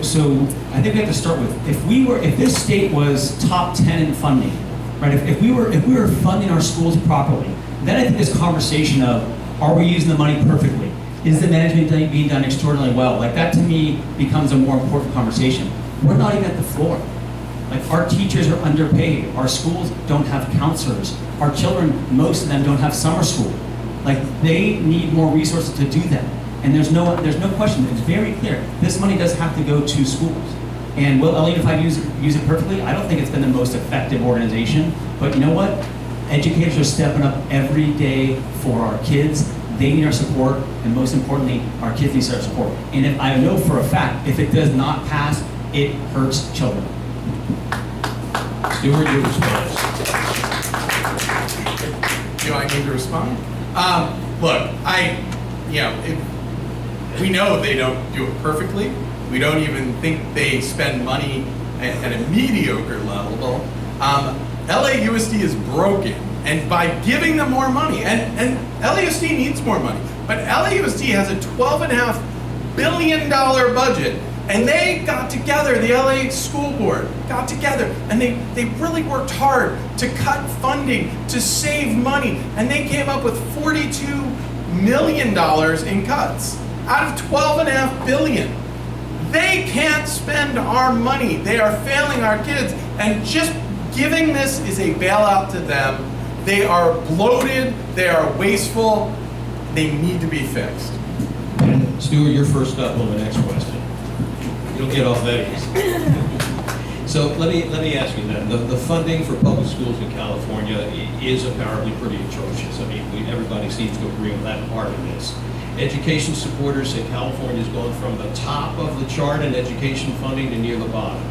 I think we have to start with, if this state was top 10 in funding, right? If we were funding our schools properly, then I think this conversation of, are we using the money perfectly? Is the management being done extraordinarily well? Like that to me becomes a more important conversation. We're not even at the floor. Like our teachers are underpaid. Our schools don't have counselors. Our children, most of them don't have summer school. Like they need more resources to do that. And there's no question, it's very clear. This money does have to go to schools. And will LA Unified use it perfectly? I don't think it's been the most effective organization, but you know what? Educators are stepping up every day for our kids. They need our support, and most importantly, our kids need our support. And if I know for a fact, if it does not pass, it hurts children. Stuart, your response. Do I need to respond? Look, we know they don't do it perfectly. We don't even think they spend money at a mediocre level. LAUSD is broken, and by giving them more money, and LAUSD needs more money, but LAUSD has a $12.5 billion budget, and they got together, the LA School Board got together, and they really worked hard to cut funding, to save money, and they came up with $42 million in cuts out of $12.5 billion. They can't spend our money. They are failing our kids, and just giving this is a bailout to them. They are bloated, they are wasteful, they need to be fixed. And Stuart, you're first up on the next question. You'll get off that easy. So let me ask you then, the funding for public schools in California is apparently pretty atrocious. I mean, everybody seems to agree on that part of this. Education supporters say California has gone from the top of the chart in education funding to near the bottom.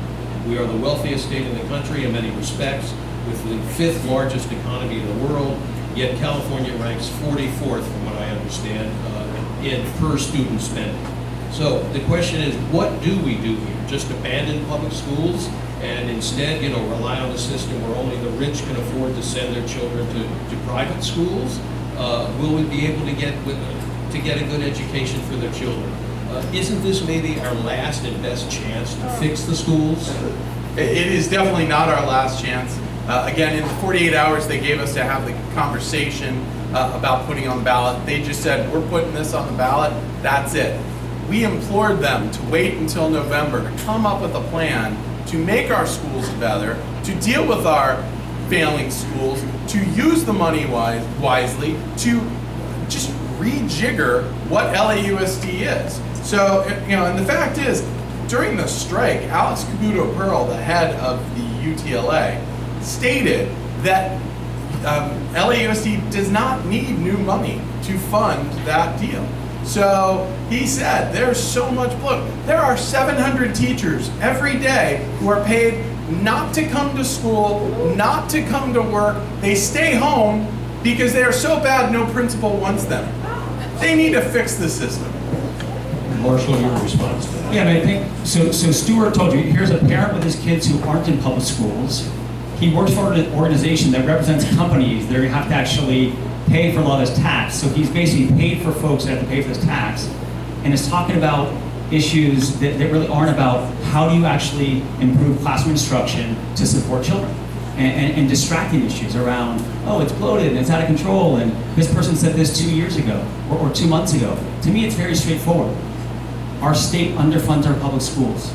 We are the wealthiest state in the country in many respects, with the 5th largest economy in the world, yet California ranks 44th, from what I understand, in per student spending. So the question is, what do we do here? Just abandon public schools and instead, rely on a system where only the rich can afford to send their children to private schools? Will we be able to get a good education for their children? Isn't this maybe our last and best chance to fix the schools? It is definitely not our last chance. Again, in the 48 hours they gave us to have the conversation about putting on the ballot, they just said, we're putting this on the ballot, that's it. We implored them to wait until November to come up with a plan to make our schools better, to deal with our failing schools, to use the money wisely, to just rejigger what LAUSD is. So, and the fact is, during the strike, Alex Caputo-Pearl, the head of the UTLA, stated that LAUSD does not need new money to fund that deal. So he said, there's so much, look, there are 700 teachers every day who are paid not to come to school, not to come to work. They stay home because they are so bad no principal wants them. They need to fix the system. Marshall, your response to that? Yeah, but I think, so Stuart told you, here's a parent with his kids who aren't in public schools. He works for an organization that represents companies that have to actually pay for a lot of his tax. So he's basically paid for folks that have to pay for his tax. And is talking about issues that really aren't about how do you actually improve classroom instruction to support children. And distracting issues around, oh, it's bloated and it's out of control, and this person said this 2 years ago or 2 months ago. To me, it's very straightforward. Our state underfunds our public schools.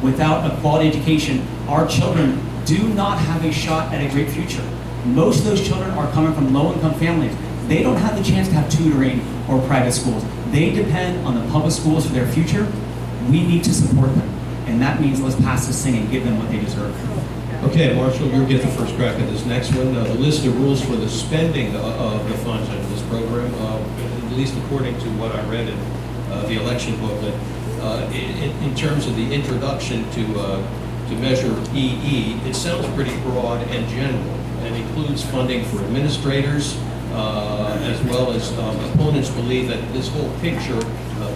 Without a quality education, our children do not have a shot at a great future. Most of those children are coming from low-income families. They don't have the chance to have tutoring or private schools. They depend on the public schools for their future. We need to support them. And that means let's pass this thing and give them what they deserve. Okay, Marshall, you'll get the first crack at this next one. The list of rules for the spending of the funds under this program, at least according to what I read in the election booklet, in terms of the introduction to Measure EE, it sounds pretty broad and general, and includes funding for administrators, as well as opponents believe that this whole picture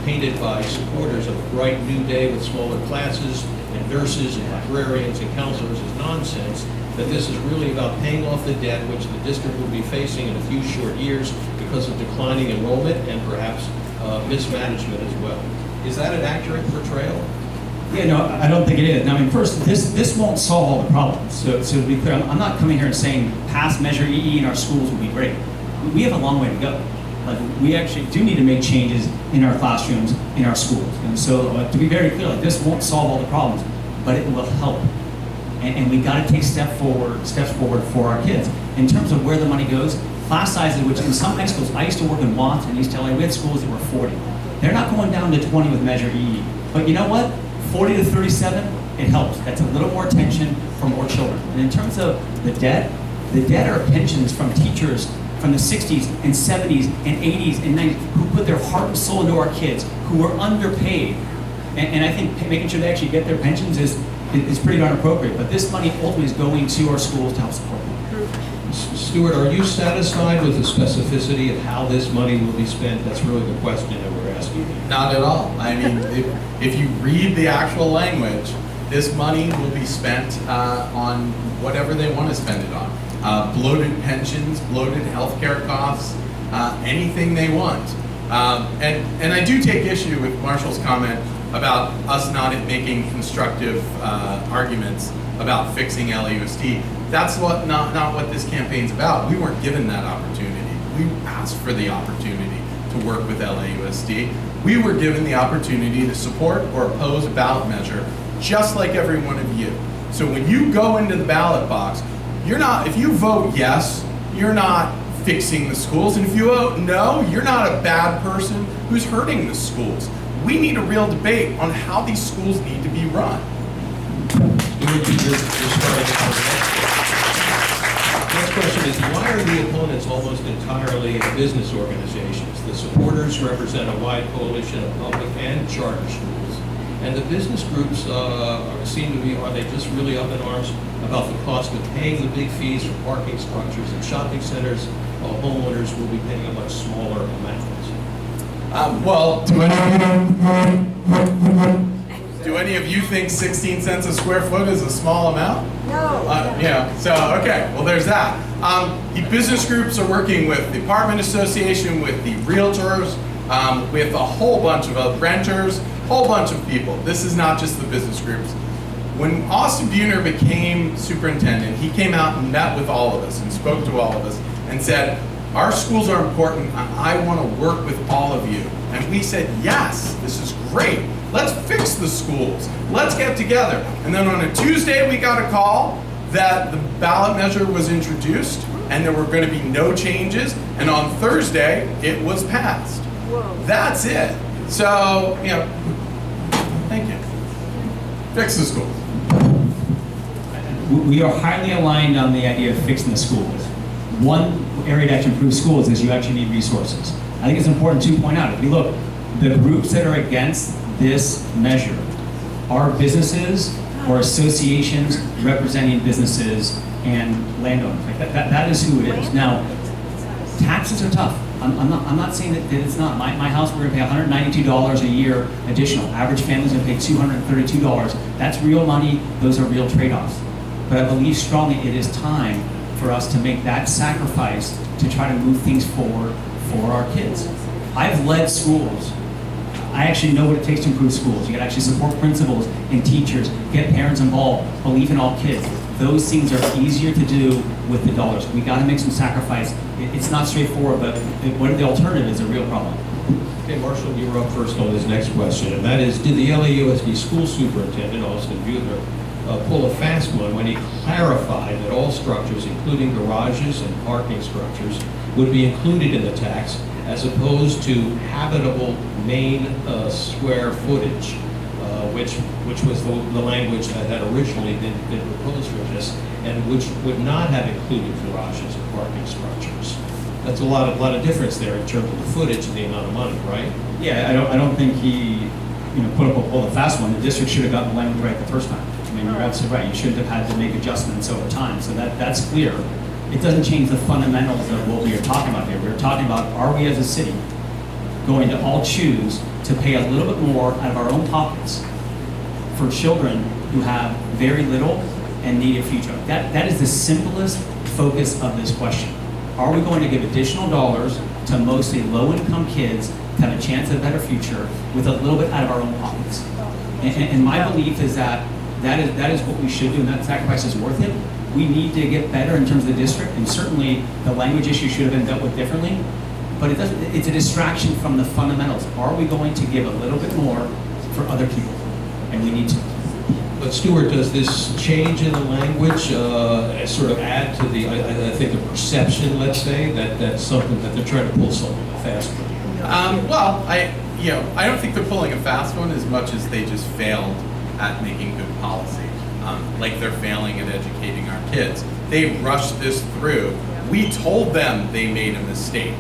painted by supporters of a bright new day with smaller classes and nurses and librarians and counselors is nonsense, that this is really about paying off the debt which the district will be facing in a few short years because of declining enrollment and perhaps mismanagement as well. Is that an accurate portrayal? Yeah, no, I don't think it is. Now, I mean, first, this won't solve all the problems. So to be clear, I'm not coming here and saying pass Measure EE in our schools will be great. We have a long way to go. Like, we actually do need to make changes in our classrooms, in our schools. And so, to be very clear, like, this won't solve all the problems, but it will help. And we got to take steps forward for our kids. In terms of where the money goes, class sizes, which in some high schools, I used to work in Watts and East LA, we had schools that were 40. They're not going down to 20 with Measure EE. But you know what? 40 to 37, it helps. That's a little more attention for more children. And in terms of the debt are pensions from teachers from the 60s and 70s and 80s and 90s who put their heart and soul into our kids, who were underpaid. And I think making sure they actually get their pensions is pretty darn appropriate. But this money ultimately is going to our schools to help support them. Stuart, are you satisfied with the specificity of how this money will be spent? That's really the question that we're asking. Not at all. I mean, if you read the actual language, this money will be spent on whatever they want to spend it on. Bloated pensions, bloated healthcare costs, anything they want. And I do take issue with Marshall's comment about us not making constructive arguments about fixing LAUSD. That's not what this campaign's about. We weren't given that opportunity. We asked for the opportunity to work with LAUSD. We were given the opportunity to support or oppose a ballot measure, just like every one of you. So when you go into the ballot box, if you vote yes, you're not fixing the schools. And if you vote no, you're not a bad person who's hurting the schools. We need a real debate on how these schools need to be run. Next question is, why are the opponents almost entirely business organizations? The supporters represent a wide coalition of public and charter schools. And the business groups seem to be, are they just really up in arms about the cost of paying the big fees for parking structures and shopping centers, while homeowners will be paying a much smaller amount? Well, do any of you think 16 cents a square foot is a small amount? No. Yeah, so, okay, well, there's that. The business groups are working with the apartment association, with the realtors, with a whole bunch of renters, whole bunch of people. This is not just the business groups. When Austin Buhner became superintendent, he came out and met with all of us and spoke to all of us and said, our schools are important, I want to work with all of you. And we said, yes, this is great. Let's fix the schools. Let's get together. And then on a Tuesday, we got a call that the ballot measure was introduced and there were going to be no changes. And on Thursday, it was passed. Whoa. That's it. So, thank you. Fix the schools. We are highly aligned on the idea of fixing the schools. One area to actually improve schools is you actually need resources. I think it's important to point out, if you look, the groups that are against this measure are businesses or associations representing businesses and landowners. Like that is who it is. Now, taxes are tough. I'm not saying that it's not. My house, we're gonna pay $192 a year additional. Average family's gonna pay $232. That's real money, those are real trade-offs. But I believe strongly it is time for us to make that sacrifice to try to move things forward for our kids. I've led schools. I actually know what it takes to improve schools. You gotta actually support principals and teachers, get parents involved, believe in all kids. Those things are easier to do with the dollars. We gotta make some sacrifice. It's not straightforward, but what the alternative is a real problem. Okay, Marshall, you were up first on this next question, and that is, did the LAUSD school superintendent, Austin Buhner, pull a fast one when he clarified that all structures, including garages and parking structures, would be included in the tax, as opposed to habitable main square footage, which was the language that had originally been proposed for this, and which would not have included garages and parking structures. That's a lot of difference there in terms of the footage and the amount of money, right? Yeah, I don't think he put up a fast one. The district should have gotten the language right the first time. I mean, you're absolutely right. You shouldn't have had to make adjustments over time. So that's clear. It doesn't change the fundamentals of what we are talking about here. We're talking about, are we as a city going to all choose to pay a little bit more out of our own pockets for children who have very little and need a future? That is the simplest focus of this question. Are we going to give additional dollars to mostly low-income kids to have a chance at a better future with a little bit out of our own pockets? And my belief is that is what we should do, and that sacrifice is worth it. We need to get better in terms of the district, and certainly the language issue should have been dealt with differently, but it's a distraction from the fundamentals. Are we going to give a little bit more for other people? And we need to. But Stuart, does this change in the language sort of add to the, I think, the perception, let's say, that that's something that they're trying to pull something fast one? Well, I don't think they're pulling a fast one as much as they just failed at making good policy. Like they're failing at educating our kids. They rushed this through. We told them they made a mistake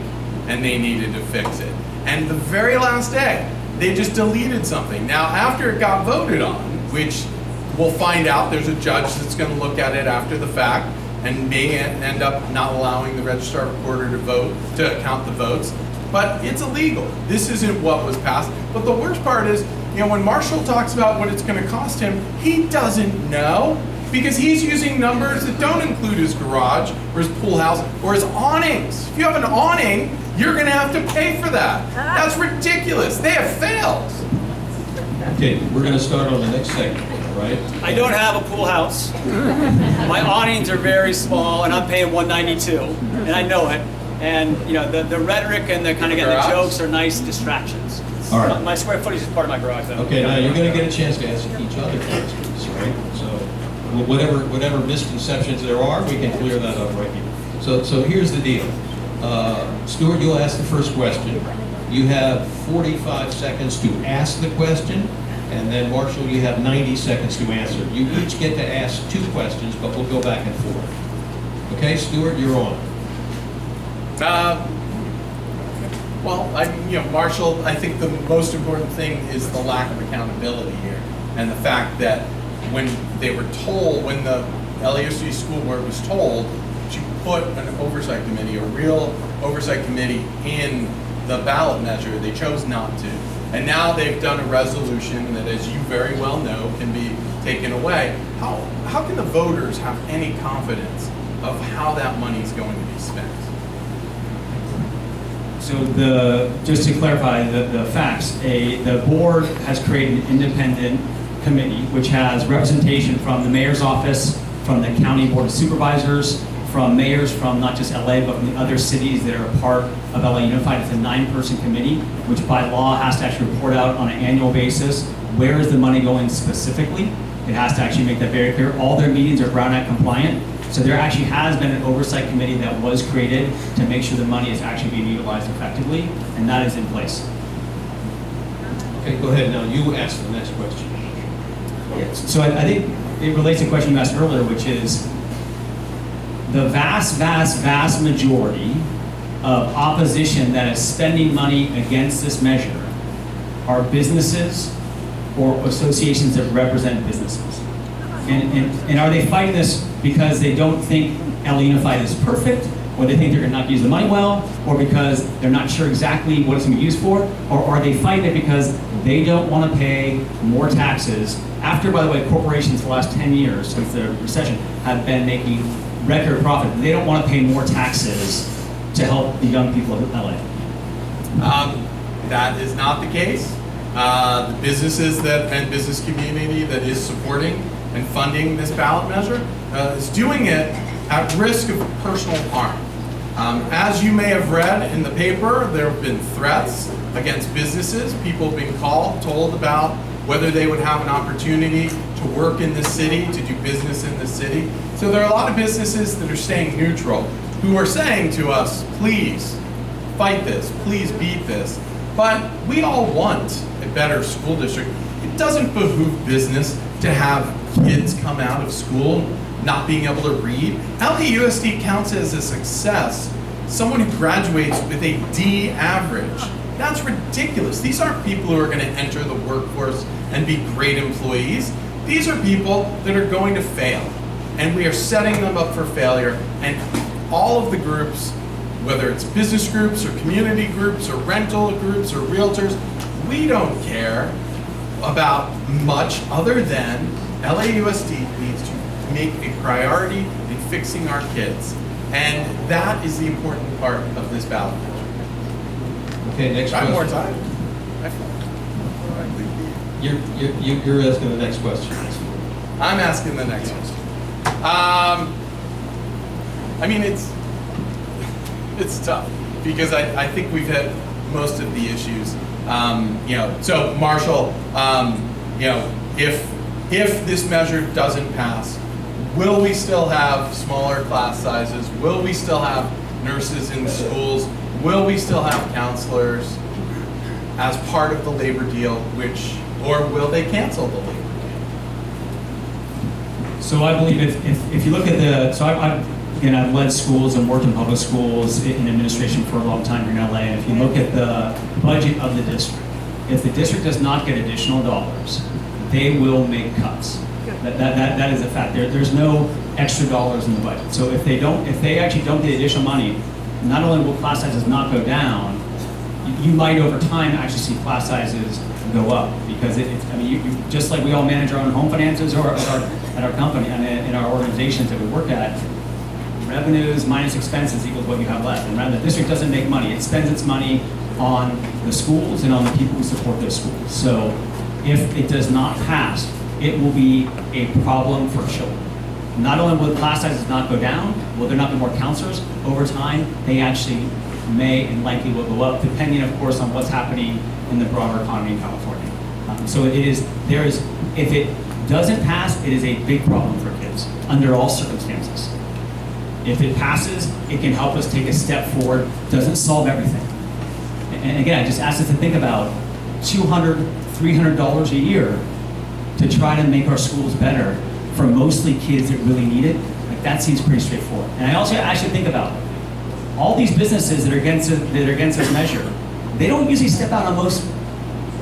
and they needed to fix it. And the very last day, they just deleted something. Now, after it got voted on, which we'll find out, there's a judge that's going to look at it after the fact and may end up not allowing the registrar recorder to count the votes. But it's illegal. This isn't what was passed. But the worst part is, when Marshall talks about what it's going to cost him, he doesn't know, because he's using numbers that don't include his garage or his pool house or his awnings. If you have an awning, you're going to have to pay for that. That's ridiculous. They have failed. Okay, we're going to start on the next segment, right? I don't have a pool house. My awnings are very small, and I'm paying $192, and I know it. And the rhetoric and the kind of the jokes are nice distractions. All right. My square footage is part of my garage, though. Okay, now you're going to get a chance to answer each other questions, right? So whatever misconceptions there are, we can clear that up right here. So here's the deal. Stuart, you'll ask the first question. You have 45 seconds to ask the question, and then Marshall, you have 90 seconds to answer. You each get to ask 2 questions, but we'll go back and forth. Okay, Stuart, you're on. Marshall, I think the most important thing is the lack of accountability here, and the fact that when the LAUSD school board was told to put an oversight committee, a real oversight committee, in the ballot measure, they chose not to. And now they've done a resolution that, as you very well know, can be taken away. How can the voters have any confidence of how that money is going to be spent? So just to clarify the facts, the board has created an independent committee which has representation from the mayor's office, from the county board of supervisors, from mayors from not just LA but from the other cities that are a part of LA Unified. It's a 9-person committee which by law has to actually report out on an annual basis where is the money going specifically. It has to actually make that very clear. All their meetings are Brown Act compliant. So there actually has been an oversight committee that was created to make sure the money is actually being utilized effectively, and that is in place. Okay, go ahead now. You ask the next question. Yes. So I think it relates to the question you asked earlier, which is the vast majority of opposition that is spending money against this measure are businesses or associations that represent businesses. And are they fighting this because they don't think LA Unified is perfect, or they think they're going to not use the money well, or because they're not sure exactly what it's going to be used for, or are they fighting it because they don't want to pay more taxes after, by the way, corporations for the last 10 years since the recession have been making record profit? They don't want to pay more taxes to help the young people of LA. That is not the case. The businesses and business community that is supporting and funding this ballot measure is doing it at risk of personal harm. As you may have read in the paper, there have been threats against businesses. People have been told about whether they would have an opportunity to work in the city, to do business in the city. So there are a lot of businesses that are staying neutral, who are saying to us, please fight this, please beat this. But we all want a better school district. It doesn't behoove business to have kids come out of school not being able to read. LAUSD counts as a success someone who graduates with a D average. That's ridiculous. These aren't people who are going to enter the workforce and be great employees. These are people that are going to fail. And we are setting them up for failure. And all of the groups whether it's business groups or community groups or rental groups or realtors, we don't care about much other than LAUSD needs to make a priority in fixing our kids. And that is the important part of this ballot. Okay, next Got question. more time? You're asking the next question. I'm asking the next question. I mean, it's tough because I think we've hit most of the issues. So Marshall, if this measure doesn't pass, will we still have smaller class sizes? Will we still have nurses in schools? Will we still have counselors as part of the labor deal, or will they cancel the labor deal? So I believe if you look at I've led schools and worked in public schools in administration for a long time here in LA, and if you look at the budget of the district, if the district does not get additional dollars, they will make cuts. That is a fact. There's no extra dollars in the budget. So if they actually don't get additional money, not only will class sizes not go down, you might over time actually see class sizes go up, because you just like we all manage our own home finances or at our company and in our organizations that we work at, revenues minus expenses equals what you have left. And rather, the district doesn't make money. It spends its money on the schools and on the people who support those schools. So if it does not pass, it will be a problem for children. Not only will class sizes not go down, will there not be more counselors? Over time, they actually may and likely will go up, depending, of course, on what's happening in the broader economy in California. So if it doesn't pass, it is a big problem for kids under all circumstances. If it passes, it can help us take a step forward. Doesn't solve everything. And again, I just ask us to think about $200, $300 a year to try to make our schools better for mostly kids that really need it. Like, that seems pretty straightforward. And I also actually think about all these businesses that are against this measure. They don't usually step out on most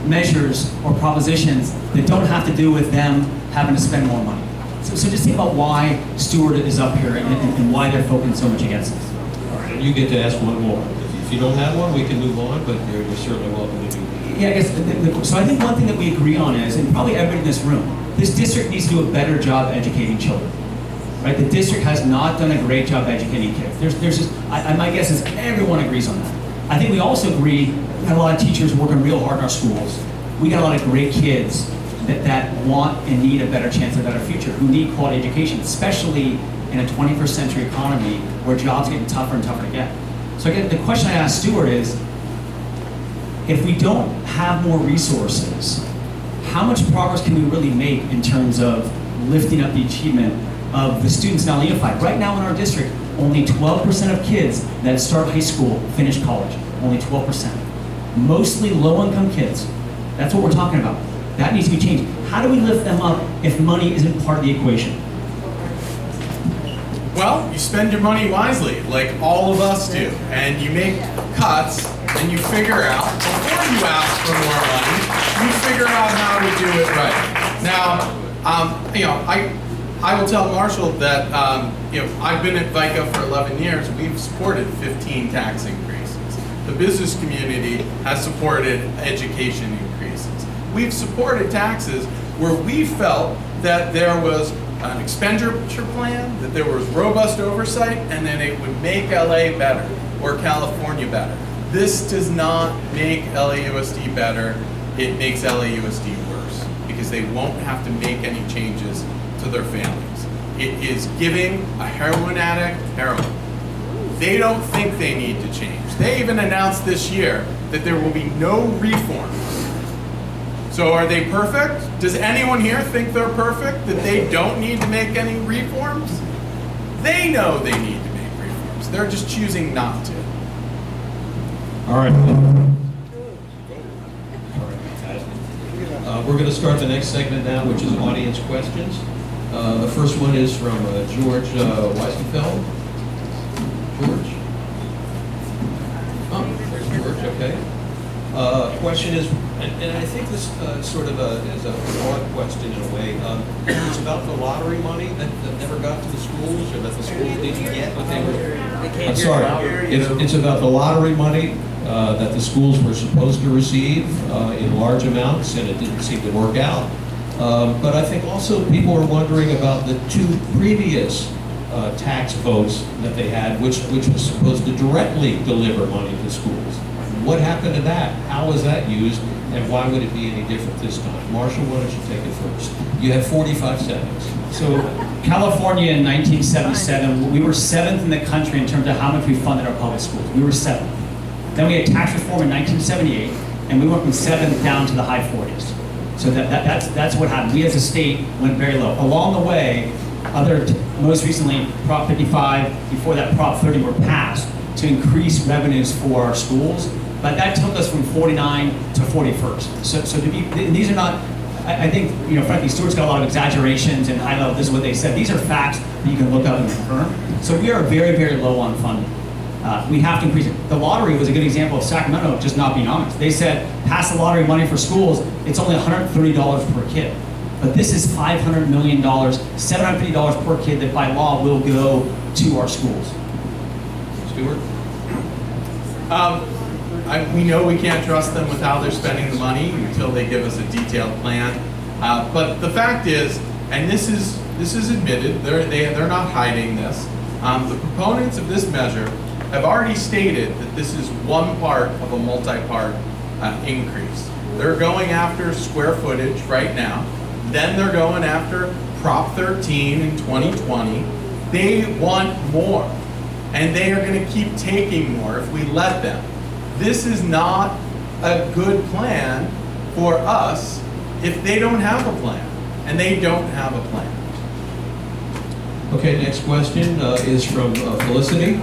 measures or propositions that don't have to do with them having to spend more money. So just think about why Stuart is up here and why they're focusing so much against this. All right, and you get to ask one more. If you don't have one, we can move on, but you're certainly welcome to do that. Yeah, I guess, so I think one thing that we agree on is, and probably everybody in this room, this district needs to do a better job educating children. Right? The district has not done a great job educating kids. My guess is everyone agrees on that. I think we also agree we got a lot of teachers working real hard in our schools. We got a lot of great kids that want and need a better chance at a better future, who need quality education, especially in a 21st century economy where jobs are getting tougher and tougher to get. So again, the question I asked Stuart is, if we don't have more resources, how much progress can we really make in terms of lifting up the achievement of the students now unified? Right now in our district, only 12% of kids that start high school finish college. Only 12%. Mostly low-income kids. That's what we're talking about. That needs to be changed. How do we lift them up if money isn't part of the equation? Well, you spend your money wisely, like all of us do, and you make cuts, and you figure out, before you ask for more money, you figure out how to do it right. Now, I will tell Marshall that I've been at VICA for 11 years. We've supported 15 tax increases. The business community has supported education increases. We've supported taxes where we felt that there was an expenditure plan, that there was robust oversight, and that it would make LA better or California better. This does not make LAUSD better. It makes LAUSD worse because they won't have to make any changes to their families. It is giving a heroin addict heroin. They don't think they need to change. They even announced this year that there will be no reforms. So are they perfect? Does anyone here think they're perfect, that they don't need to make any reforms? They know they need to make reforms. They're just choosing not to. All right. We're going to start the next segment now, which is audience questions. The first one is from George Weisenfeld. George? Oh, there's George, okay. Question is, and I think this sort of is a broad question in a way. It's about the lottery money that never got to the schools, or that the schools didn't get what they were. I'm sorry. It's about the lottery money that the schools were supposed to receive in large amounts, and it didn't seem to work out. But I think also people are wondering about the two previous tax votes that they had, which was supposed to directly deliver money to schools. What happened to that? How was that used, and why would it be any different this time? Marshall, why don't you take it first? You have 45 seconds. So California in 1977, we were 7th in the country in terms of how much we funded our public schools. We were 7th. Then we had tax reform in 1978, and we went from 7th down to the high 40s. So that's what happened. We as a state went very low. Along the way, most recently, Prop 55, before that Prop 30 were passed to increase revenues for our schools, but that took us from 49 to 41st. So these are not, I think, frankly, Stuart's got a lot of exaggerations and high level, this is what they said. These are facts that you can look up and confirm. So we are very, very low on funding. We have to increase it. The lottery was a good example of Sacramento just not being honest. They said, pass the lottery money for schools, it's only $130 per kid. But this is $500 million, $750 per kid that by law will go to our schools. Stuart? We know we can't trust them with how they're spending the money until they give us a detailed plan. But the fact is, and this is admitted, they're not hiding this. The proponents of this measure have already stated that this is one part of a multi-part increase. They're going after square footage right now. Then they're going after Prop 13 in 2020. They want more. And they are going to keep taking more if we let them. This is not a good plan for us if they don't have a plan. And they don't have a plan. Okay, next question is from Felicity.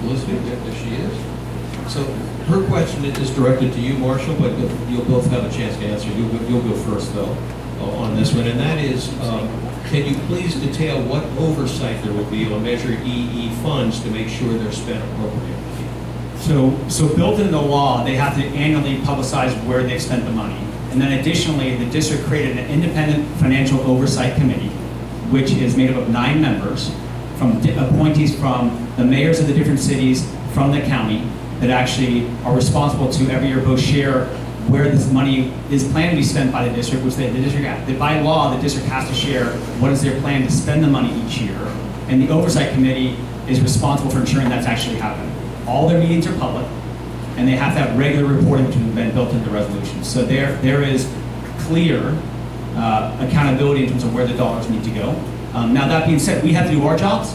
Felicity, there she is. So her question is directed to you, Marshall, but you'll both have a chance to answer. You'll go first, though, on this one. And that is, can you please detail what oversight there will be on Measure EE funds to make sure they're spent appropriately? So built into the law, they have to annually publicize where they spent the money. And then additionally, the district created an independent financial oversight committee, which is made up of 9 members, from appointees from the mayors of the different cities, from the county, that actually are responsible to every year both share where this money is planned to be spent by the district, which the district, by law, the district has to share what is their plan to spend the money each year. And the oversight committee is responsible for ensuring that's actually happening. All their meetings are public, and they have to have regular reporting, which has been built into the resolution. So there is clear accountability in terms of where the dollars need to go. Now that being said, we have to do our jobs.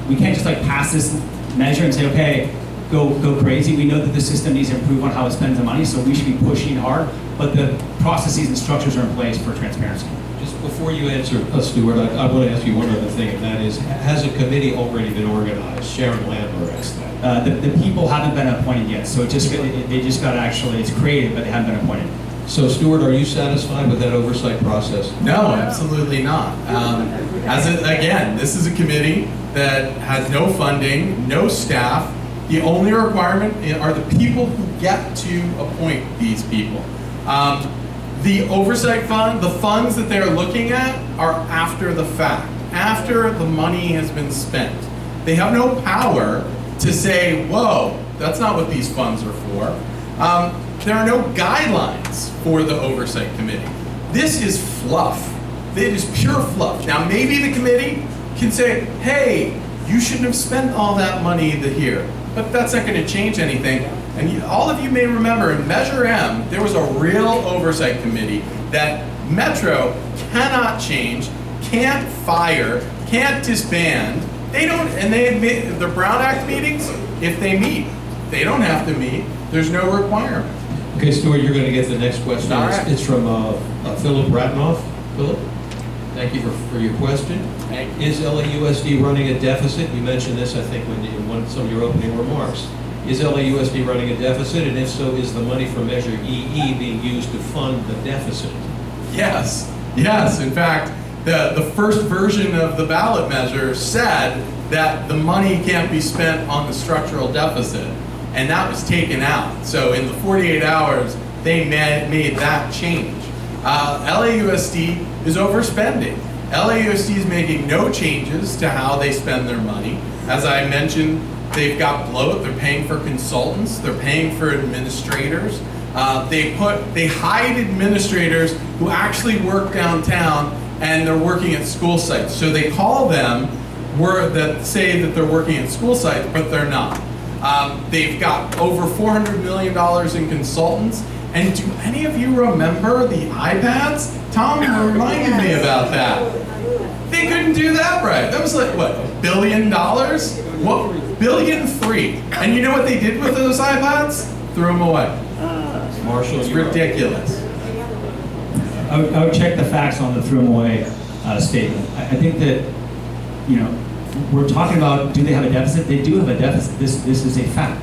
We can't just pass this measure and say, okay, go crazy. We know that the system needs to improve on how it spends the money, so we should be pushing hard, but the processes and structures are in place for transparency. Just before you answer, Stuart, I want to ask you one other thing, and that is, has a committee already been organized? Sharon Lambert asked that. The people haven't been appointed yet, so they just got actually, it's created, but they haven't been appointed. So, Stuart, are you satisfied with that oversight process? No, absolutely not. Again, this is a committee that has no funding, no staff. The only requirement are the people who get to appoint these people. The oversight fund, the funds that they're looking at are after the fact, after the money has been spent. They have no power to say, whoa, that's not what these funds are for. There are no guidelines for the oversight committee. This is fluff. It is pure fluff. Now, maybe the committee can say, hey, you shouldn't have spent all that money here. But that's not going to change anything. And all of you may remember in Measure M, there was a real oversight committee that Metro cannot change, can't fire, can't disband. They don't, and they admit the Brown Act meetings, if they meet, they don't have to meet. There's no requirement. Okay, Stuart, you're going to get the next question. All right. It's from Philip Ratnoff. Philip, thank you for your question. Is LAUSD running a deficit? You mentioned this, I think, in some of your opening remarks. Is LAUSD running a deficit? And if so, is the money from Measure EE being used to fund the deficit? Yes, yes. In fact, the first version of the ballot measure said that the money can't be spent on the structural deficit. and that was taken out. So in the 48 hours, they made that change. LAUSD is overspending. LAUSD is making no changes to how they spend their money. As I mentioned, they've got bloat, they're paying for consultants, they're paying for administrators. They hide administrators who actually work downtown and they're working at school sites. So they call them that say that they're working at school sites, but they're not. They've got over $400 million in consultants. And do any of you remember the iPads? Tom reminded me about that. They couldn't do that right. That was like, what, $1 billion? What, $1.3 billion? And you know what they did with those iPads? Threw them away. Marshall, it's ridiculous. I would check the facts on the threw them away statement. I think that, we're talking about, do they have a deficit? They do have a deficit. This is a fact.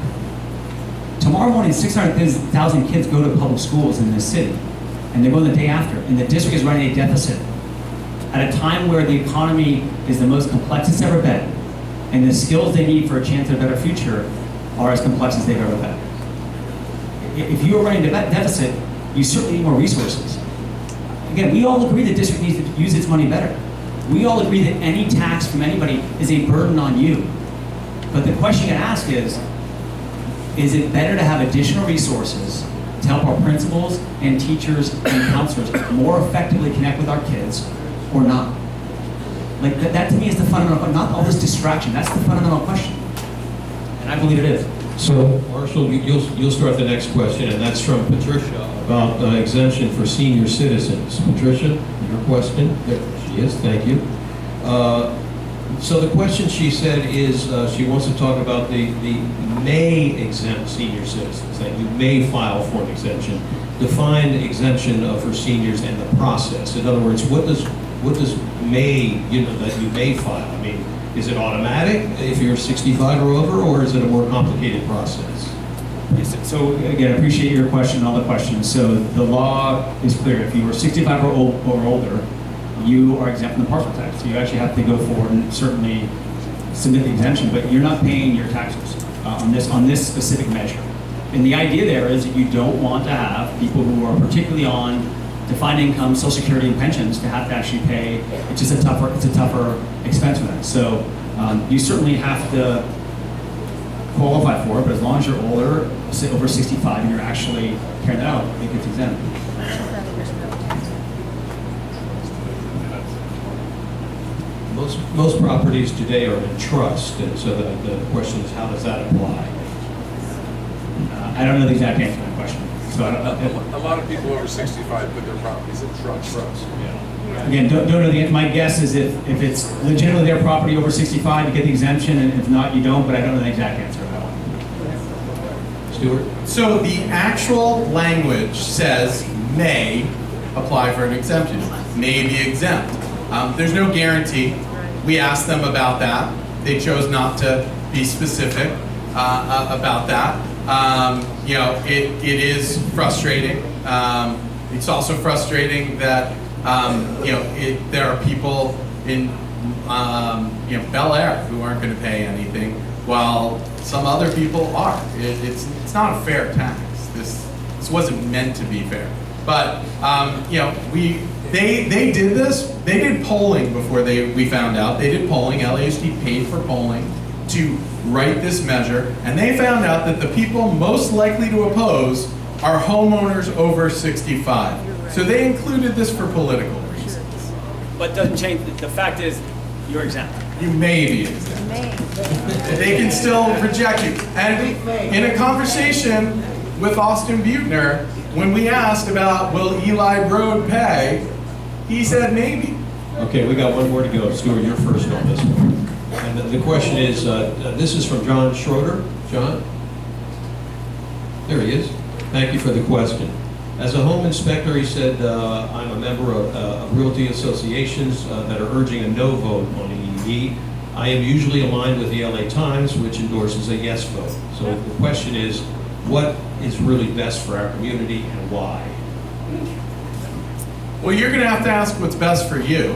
Tomorrow morning, 600,000 kids go to public schools in this city, and they go the day after, and the district is running a deficit at a time where the economy is the most complex it's ever been, and the skills they need for a chance at a better future are as complex as they've ever been. If you are running a deficit, you certainly need more resources. Again, we all agree the district needs to use its money better. We all agree that any tax from anybody is a burden on you. But the question you ask is it better to have additional resources to help our principals and teachers and counselors more effectively connect with our kids or not? Like that to me is the fundamental, not all this distraction. That's the fundamental question. And I believe it is. So, Marshall, you'll start the next question, and that's from Patricia about exemption for senior citizens. Patricia, your question? There she is, thank you. So the question she said is, she wants to talk about the may exempt senior citizens, that you may file for an exemption. Define exemption for seniors and the process. In other words, what does may, that you may file? I mean, is it automatic if you're 65 or over, or is it a more complicated process? Yes, so again, I appreciate your question and all the questions. So the law is clear. If you are 65 or older, you are exempt from the parcel tax. So you actually have to go forward and certainly submit the exemption, but you're not paying your taxes on this specific measure. And the idea there is that you don't want to have people who are particularly on defined income, Social Security, and pensions to have to actually pay. It's just a tougher expense for them. So you certainly have to qualify for it, but as long as you're older, say over 65, and you're actually carrying that out, it gets exempt. Most properties today are in trust, and so the question is, how does that apply? I don't know the exact answer to that question. So a lot of people over 65 put their properties in trust. Yeah. Again, don't know the answer. My guess is if it's legitimately their property over 65, you get the exemption, and if not, you don't, but I don't know the exact answer to that one. Stuart? So the actual language says may apply for an exemption, may be exempt. There's no guarantee. We asked them about that. They chose not to be specific about that. It is frustrating. It's also frustrating that there are people in Bel Air who aren't going to pay anything, while some other people are. It's not a fair tax. This wasn't meant to be fair. But they did this. They did polling before we found out. They did polling. LAUSD paid for polling to write this measure, and they found out that the people most likely to oppose are homeowners over 65. So they included this for political reasons. But it doesn't change. The fact is, you're exempt. You may be exempt. They can still reject you. And in a conversation with Austin Buettner, when we asked about will Eli Broad pay, he said maybe. Okay, we got one more to go. Stuart, you're first on this one. And the question is, this is from John Schroeder. John? There he is. Thank you for the question. As a home inspector, he said, I'm a member of realty associations that are urging a no vote on EEV. I am usually aligned with the LA Times, which endorses a yes vote. So the question is, what is really best for our community and why? Well, you're going to have to ask what's best for you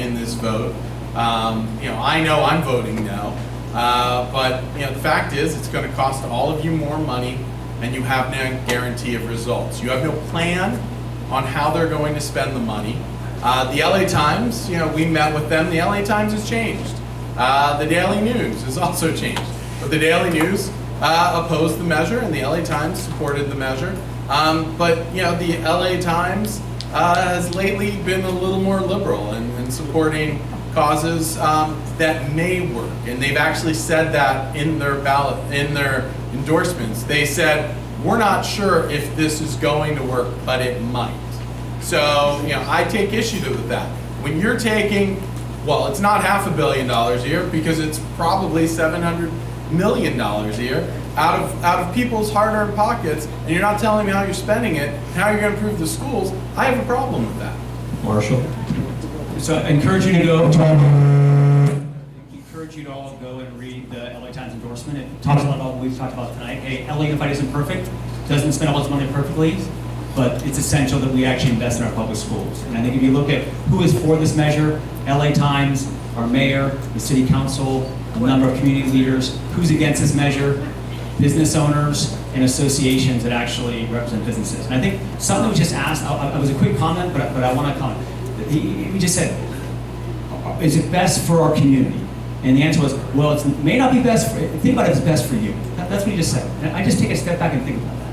in this vote. I know I'm voting no. But the fact is, it's going to cost all of you more money, and you have no guarantee of results. You have no plan on how they're going to spend the money. The LA Times, we met with them. The LA Times has changed. The Daily News has also changed. But the Daily News opposed the measure, and the LA Times supported the measure. But the LA Times has lately been a little more liberal in supporting causes that may work, and they've actually said that in their endorsements. They said, we're not sure if this is going to work, but it might. So I take issue with that. When you're taking, well, it's not $500 million a year, because it's probably $700 million a year out of people's hard-earned pockets, and you're not telling me how you're spending it and how you're going to improve the schools. I have a problem with that. Marshall. So I encourage you to all go and read the LA Times endorsement. It talks a lot about what we've talked about tonight. Hey, LA Unified isn't perfect, doesn't spend all its money perfectly, but it's essential that we actually invest in our public schools. And I think if you look at who is for this measure, LA Times, our mayor, the city council, a number of community leaders, who's against this measure, business owners and associations that actually represent businesses. And I think something was just asked, it was a quick comment, but I want to comment. He just said, is it best for our community? And the answer was, well, it may not be best for, think about it as best for you. That's what he just said. And I just take a step back and think about that.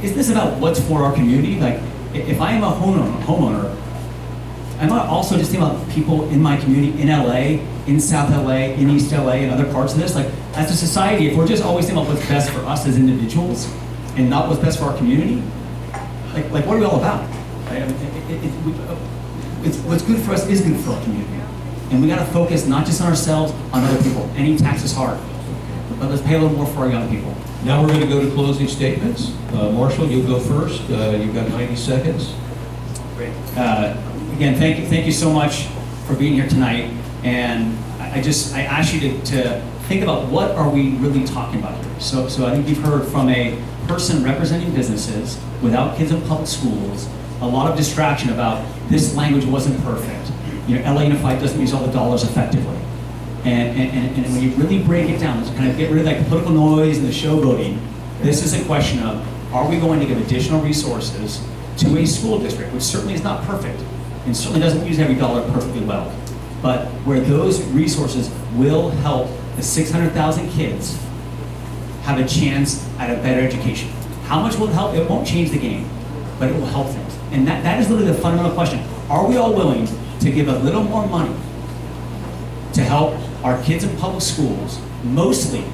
Is this about what's for our community? Like, if I am a homeowner, am I also just thinking about people in my community, in LA, in South LA, in East LA, and other parts of this? Like, as a society, if we're just always thinking about what's best for us as individuals and not what's best for our community, like what are we all about? Right? What's good for us is good for our community. And we got to focus not just on ourselves, on other people. Any tax is hard, but let's pay a little more for our young people. Now we're going to go to closing statements. Marshall, you'll go first. You've got 90 seconds. Great. Again, thank you so much for being here tonight. And I ask you to think about what are we really talking about here. So I think you've heard from a person representing businesses without kids in public schools, a lot of distraction about this language wasn't perfect. LA Unified doesn't use all the dollars effectively. And when you really break it down, kind of get rid of that political noise and the showboating, this is a question of, are we going to give additional resources to a school district, which certainly is not perfect, and certainly doesn't use every dollar perfectly well, but where those resources will help the 600,000 kids have a chance at a better education. How much will it help? It won't change the game, but it will help things. And that is literally the fundamental question. Are we all willing to give a little more money to help our kids in public schools, mostly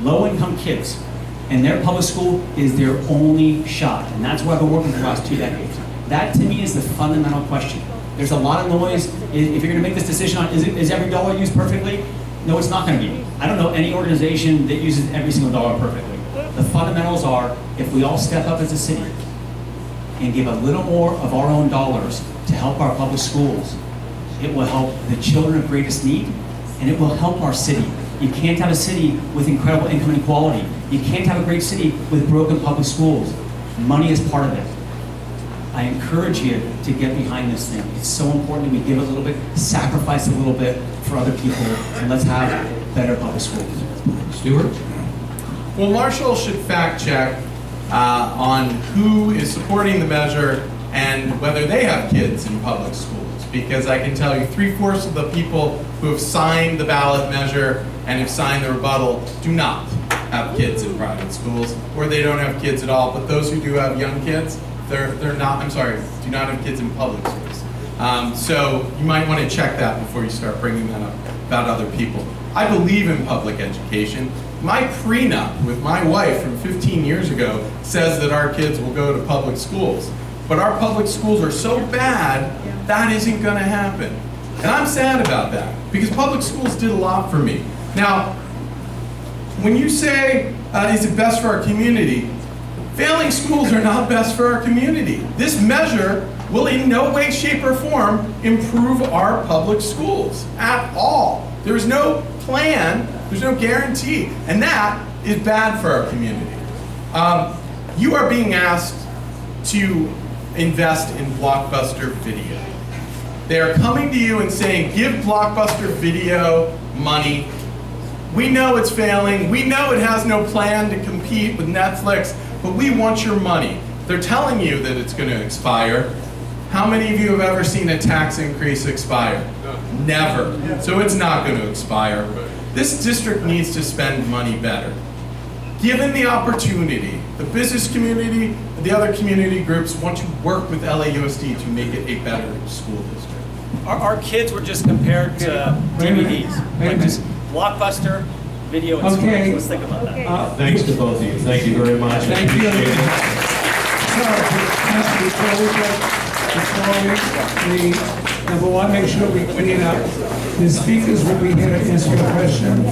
low-income kids, and their public school is their only shot? And that's why I've been working for the last 2 decades. That, to me, is the fundamental question. There's a lot of noise. If you're going to make this decision on is every dollar used perfectly? No, it's not going to be. I don't know any organization that uses every single dollar perfectly. The fundamentals are, if we all step up as a city and give a little more of our own dollars to help our public schools, it will help the children of greatest need, and it will help our city. You can't have a city with incredible income inequality. You can't have a great city with broken public schools. Money is part of it. I encourage you to get behind this thing. It's so important that we give a little bit, sacrifice a little bit for other people, and let's have better public schools. Stuart? Well, Marshall should fact check on who is supporting the measure and whether they have kids in public schools, because I can tell you 3/4 of the people who have signed the ballot measure and have signed the rebuttal do not have kids in private schools, or they don't have kids at all. But those who do have young kids, they're not, do not have kids in public schools. So you might want to check that before you start bringing that up about other people. I believe in public education. My prenup with my wife from 15 years ago says that our kids will go to public schools. But our public schools are so bad, that isn't going to happen. And I'm sad about that, because public schools did a lot for me. Now, when you say, is it best for our community? Failing schools are not best for our community. This measure will in no way, shape, or form improve our public schools at all. There is no plan, there's no guarantee, and that is bad for our community. You are being asked to invest in Blockbuster Video. They are coming to you and saying, give Blockbuster Video money. We know it's failing. We know it has no plan to compete with Netflix, but we want your money. They're telling you that it's going to expire. How many of you have ever seen a tax increase expire? Never. So it's not going to expire. This district needs to spend money better. Given the opportunity, the business community, the other community groups want to work with LAUSD to make it a better school district. Our kids were just compared to DVDs. Like just Blockbuster, Video, and Okay. Let's think about that. Thanks to both of you. Thank you very much. Thank you. Appreciate it. Before we, number one, make sure we clean up. The speakers will be here to answer your question.